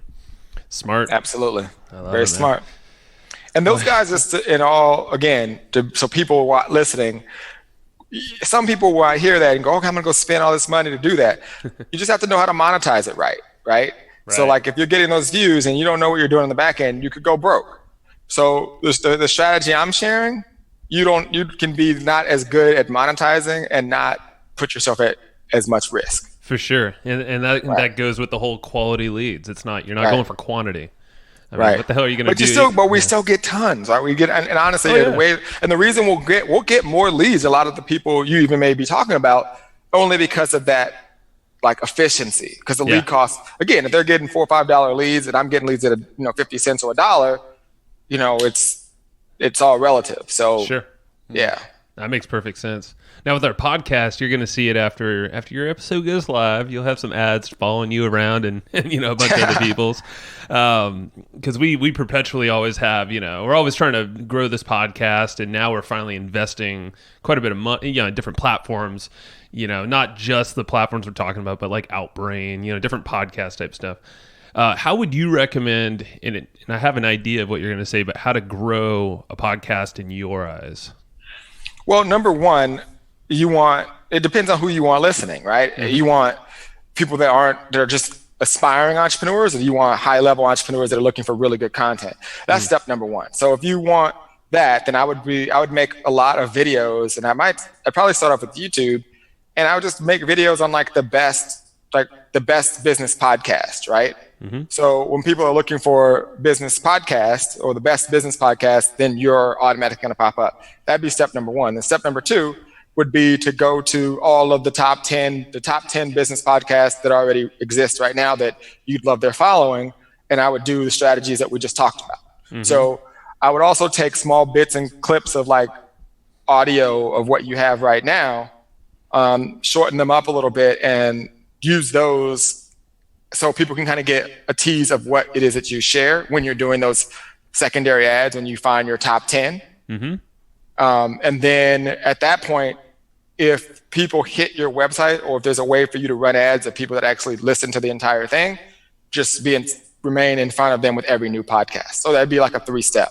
Smart. Absolutely. Very smart. And those guys, so people listening, some people will hear that and go, okay, I'm going to go spend all this money to do that. You just have to know how to monetize it right? So if you're getting those views and you don't know what you're doing in the back end, you could go broke. So the strategy I'm sharing, you can be not as good at monetizing and not put yourself at as much risk. For sure. And that goes with the whole quality leads. You're not going for quantity. What the hell are you going to do? But we still get tons, right? We get, and honestly, the reason we'll get more leads, a lot of the people you even may be talking about, only because of that, efficiency. Because the lead cost, again, if they're getting $4 or $5 leads, and I'm getting leads at 50 cents or $1, it's all relative. So sure, yeah, that makes perfect sense. Now with our podcast, you're going to see it after your episode goes live. You'll have some ads following you around and a bunch of other people's. Because we perpetually always have, we're always trying to grow this podcast, and now we're finally investing quite a bit of money, in different platforms, not just the platforms we're talking about, but like Outbrain, different podcast type stuff. How would you recommend, and I have an idea of what you're going to say, but how to grow a podcast in your eyes? Well, number one, it depends on who you want listening, right? Mm-hmm. You want people that are just aspiring entrepreneurs, or you want high level entrepreneurs that are looking for really good content. That's step number one. So if you want that, then I would make a lot of videos, and I'd probably start off with YouTube, and I would just make videos on the best business podcast, right? Mm-hmm. So when people are looking for business podcasts or the best business podcast, then you're automatically going to pop up. That'd be step number one. Then step number two would be to go to all of the top 10 business podcasts that already exist right now that you'd love their following. And I would do the strategies that we just talked about. Mm-hmm. So I would also take small bits and clips of audio of what you have right now, shorten them up a little bit and use those so people can kind of get a tease of what it is that you share when you're doing those secondary ads, when you find your top 10. Mm-hmm. And then at that point, if people hit your website, or if there's a way for you to run ads of people that actually listen to the entire thing, just remain in front of them with every new podcast. So that'd be like a 3-step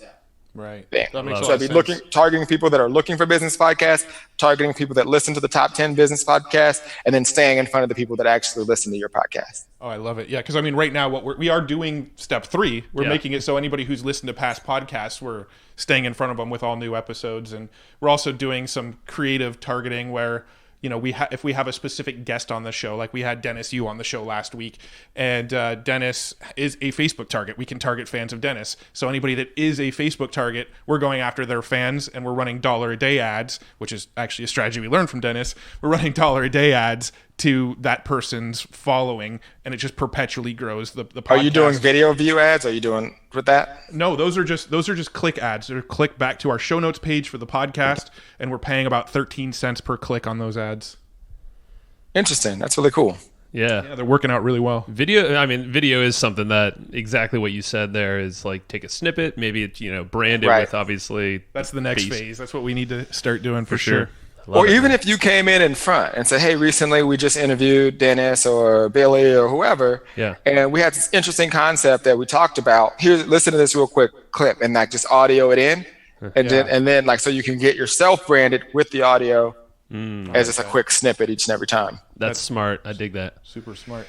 thing. That makes so I'd be targeting people that are looking for business podcasts, targeting people that listen to the top 10 business podcasts, and then staying in front of the people that actually listen to your podcast. Oh, I love it. Yeah, because right now we are doing step 3. We're making it so anybody who's listened to past podcasts, we're staying in front of them with all new episodes, and we're also doing some creative targeting where if we have a specific guest on the show, like we had Dennis Yu on the show last week, and Dennis is a Facebook target. We can target fans of Dennis. So anybody that is a Facebook target, we're going after their fans, and we're running $1 a day ads, which is actually a strategy we learned from Dennis. We're running $1 a day ads to that person's following, and it just perpetually grows the podcast. Are you doing video view ads? Are you doing with that? No, those are just click ads. They're click back to our show notes page for the podcast, and we're paying about 13 cents per click on those ads. Interesting. That's really cool. Yeah, they're working out really well. Video is something that exactly what you said there is like take a snippet, maybe it's, brand it with obviously. That's the next phase. That's what we need to start doing for sure. Or even if you came in front and said, hey, recently we just interviewed Dennis or Billy or whoever, and we had this interesting concept that we talked about. Here, listen to this real quick clip, and like just audio it in, and then like so you can get yourself branded with the audio as just a quick snippet each and every time. That's smart. I dig that. Super smart.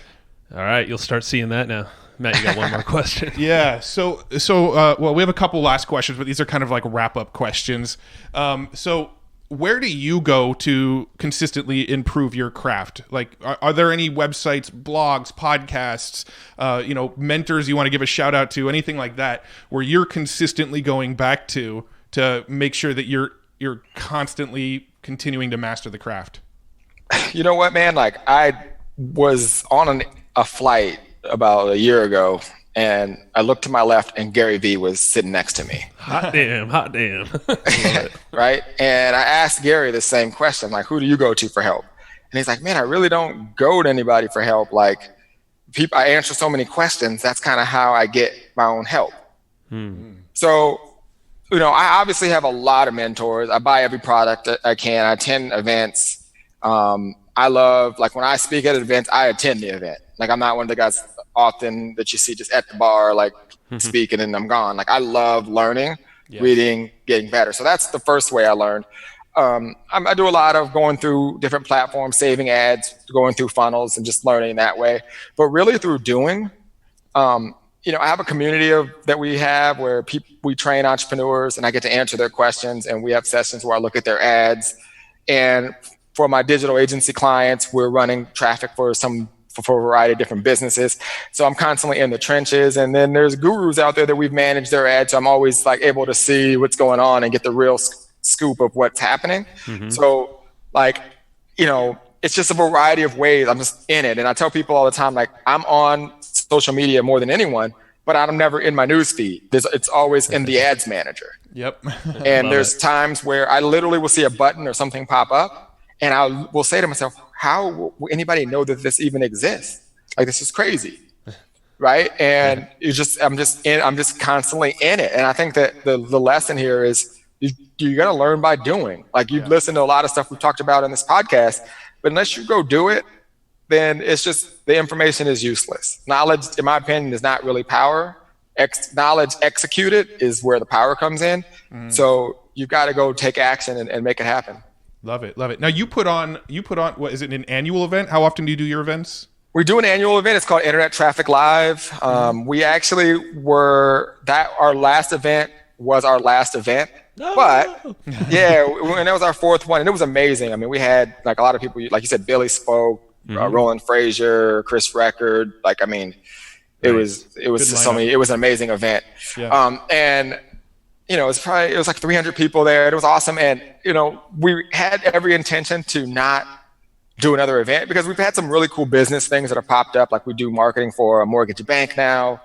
All right, you'll start seeing that now. Matt, you got one more question? Yeah. So well, we have a couple last questions, but these are kind of like wrap-up questions. So where do you go to consistently improve your craft? Like, are there any websites, blogs, podcasts, mentors you want to give a shout out to, anything like that, where you're consistently going back to make sure that you're constantly continuing to master the craft? You know what, man? Like, I was on a flight about a year ago, and I looked to my left, and Gary Vee was sitting next to me. Hot damn. Right? And I asked Gary the same question, like, who do you go to for help? And he's like, man, I really don't go to anybody for help. Like, I answer so many questions. That's kind of how I get my own help. So, I obviously have a lot of mentors. I buy every product that I can. I attend events. I love, like, when I speak at events, I attend the event. Like, I'm not one of the guys often that you see just at the bar, like speaking and I'm gone. Like, I love learning, reading, getting better. So that's the first way I learned. I do a lot of going through different platforms, saving ads, going through funnels and just learning that way. But really through doing, I have a community that we have where we train entrepreneurs and I get to answer their questions, and we have sessions where I look at their ads. And for my digital agency clients, we're running traffic for a variety of different businesses. So I'm constantly in the trenches. And then there's gurus out there that we've managed their ads. So I'm always like able to see what's going on and get the real scoop of what's happening. So like, it's just a variety of ways. I'm just in it. And I tell people all the time, like, I'm on social media more than anyone, but I'm never in my news feed. It's always in the ads manager. Yep. And there's times where I literally will see a button or something pop up, and I will say to myself, how will anybody know that this even exists? Like, this is crazy, right? And I'm just constantly in it. And I think that the lesson here is you got to learn by doing. Like, you've listened to a lot of stuff we've talked about in this podcast, but unless you go do it, then it's just, the information is useless. Knowledge, in my opinion, is not really power. Knowledge executed is where the power comes in. So you've got to go take action and make it happen. Love it. Now you put on, what is it, an annual event? How often do you do your events? We do an annual event. It's called InternetTraffic Live. We actually our last event was our last event. No. But and that was our fourth one, and it was amazing. I mean, we had like a lot of people, like you said, Billy spoke, Roland Frasier, Chris Record. Like, I mean, it was just it was an amazing event. And it was like 300 people there. It was awesome. And, we had every intention to not do another event because we've had some really cool business things that have popped up. Like, we do marketing for a mortgage bank now,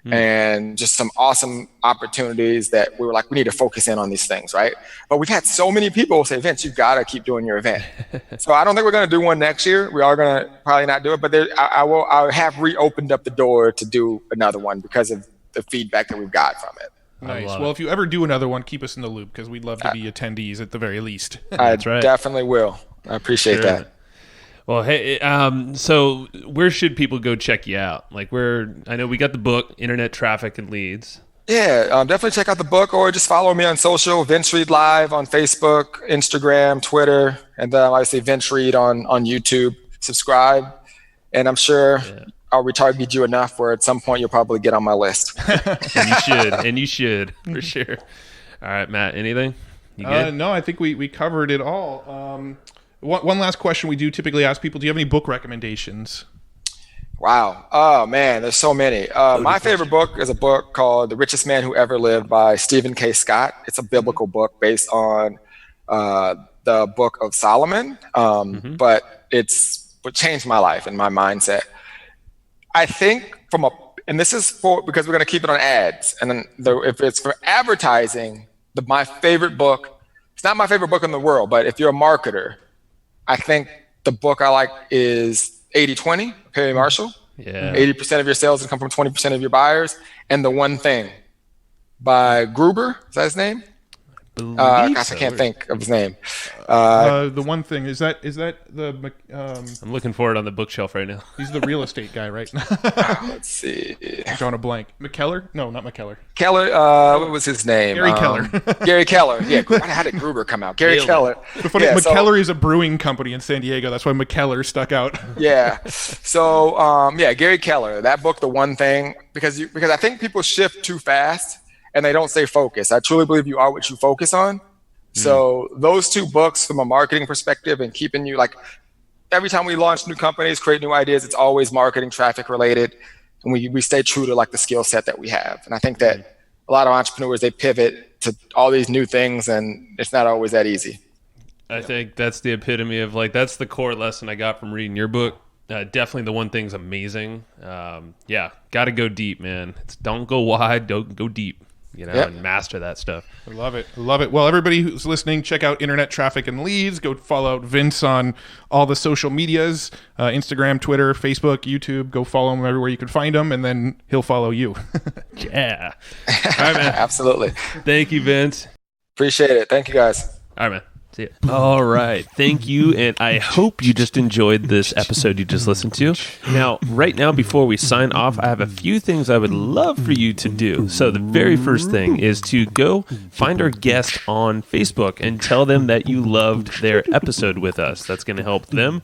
and just some awesome opportunities that we were like, we need to focus in on these things, right? But we've had so many people say, Vince, you've got to keep doing your event. So I don't think we're going to do one next year. We are going to probably not do it, but I have reopened up the door to do another one because of the feedback that we've got from it. Nice. Well, if you ever do another one, keep us in the loop because we'd love to be attendees at the very least. That's right. Definitely will. I appreciate that. Well, hey, so where should people go check you out? Like, I know we got the book, Internet Traffic and Leads. Yeah, definitely check out the book, or just follow me on social, Vince Reed Live on Facebook, Instagram, Twitter, and obviously Vince Reed on YouTube. Subscribe, and I'm sure I'll retarget you enough where at some point you'll probably get on my list. and you should, for sure. All right, Matt, anything? You good? No, I think we covered it all. One last question we do typically ask people: do you have any book recommendations? Wow. Oh, man, there's so many. My favorite book is a book called The Richest Man Who Ever Lived by Stephen K. Scott. It's a biblical book based on the Book of Solomon, but it's what changed my life and my mindset. I think and this is because we're going to keep it on ads. And then if it's for advertising, my favorite book, it's not my favorite book in the world, but if you're a marketer, I think the book I like is 80-20, Perry Marshall. Yeah. 80% of your sales come from 20% of your buyers. And The One Thing by Gruber. Is that his name? I can't think of his name. The One Thing, is that the I'm looking for it on the bookshelf right now. He's the real estate guy, right? Let's see. I'm drawing a blank. McKellar? No, not McKellar. Keller. What was his name? Gary Keller. Gary Keller. Yeah. How did Gruber come out? Gary Keller. McKellar is a brewing company in San Diego. That's why McKellar stuck out. Yeah. So Gary Keller. That book, The One Thing, because I think people shift too fast and they don't stay focused. I truly believe you are what you focus on. So those two books from a marketing perspective and keeping you every time we launch new companies, create new ideas, it's always marketing, traffic related. And we stay true to the skill set that we have. And I think that a lot of entrepreneurs, they pivot to all these new things and it's not always that easy. I think that's the epitome of that's the core lesson I got from reading your book. Definitely The One Thing's amazing. Got to go deep, man. Don't go wide, don't go deep. And master that stuff. I love it. Well, everybody who's listening, check out Internet Traffic and Leads. Go follow out Vince on all the social medias, Instagram, Twitter, Facebook, YouTube. Go follow him everywhere you can find him, and then he'll follow you. Yeah. All right, man. Absolutely. Thank you, Vince. Appreciate it. Thank you, guys. All right, man. See ya. All right. Thank you. And I hope you just enjoyed this episode you just listened to. Now, right now, before we sign off, I have a few things I would love for you to do. So the very first thing is to go find our guest on Facebook and tell them that you loved their episode with us. That's going to help them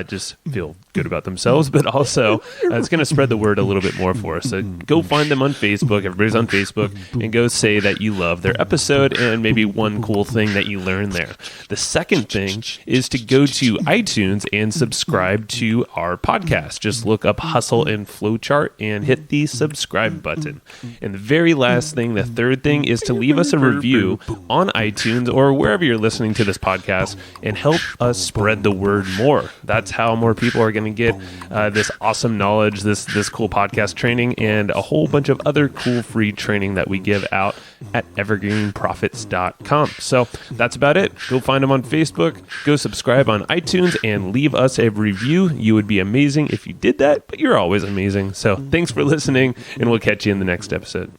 just feel good about themselves, but also it's going to spread the word a little bit more for us. So go find them on Facebook. Everybody's on Facebook, and go say that you love their episode and maybe one cool thing that you learned there. The second thing is to go to iTunes and subscribe to our podcast. Just look up Hustle and Flowchart and hit the subscribe button. And the very last thing, the third thing, is to leave us a review on iTunes or wherever you're listening to this podcast and help us spread the word more. That's how more people are going to get this awesome knowledge, this cool podcast training, and a whole bunch of other cool free training that we give out at evergreenprofits.com. So that's about it. Go find them on Facebook, go subscribe on iTunes, and leave us a review. You would be amazing if you did that, but you're always amazing. So thanks for listening, and we'll catch you in the next episode.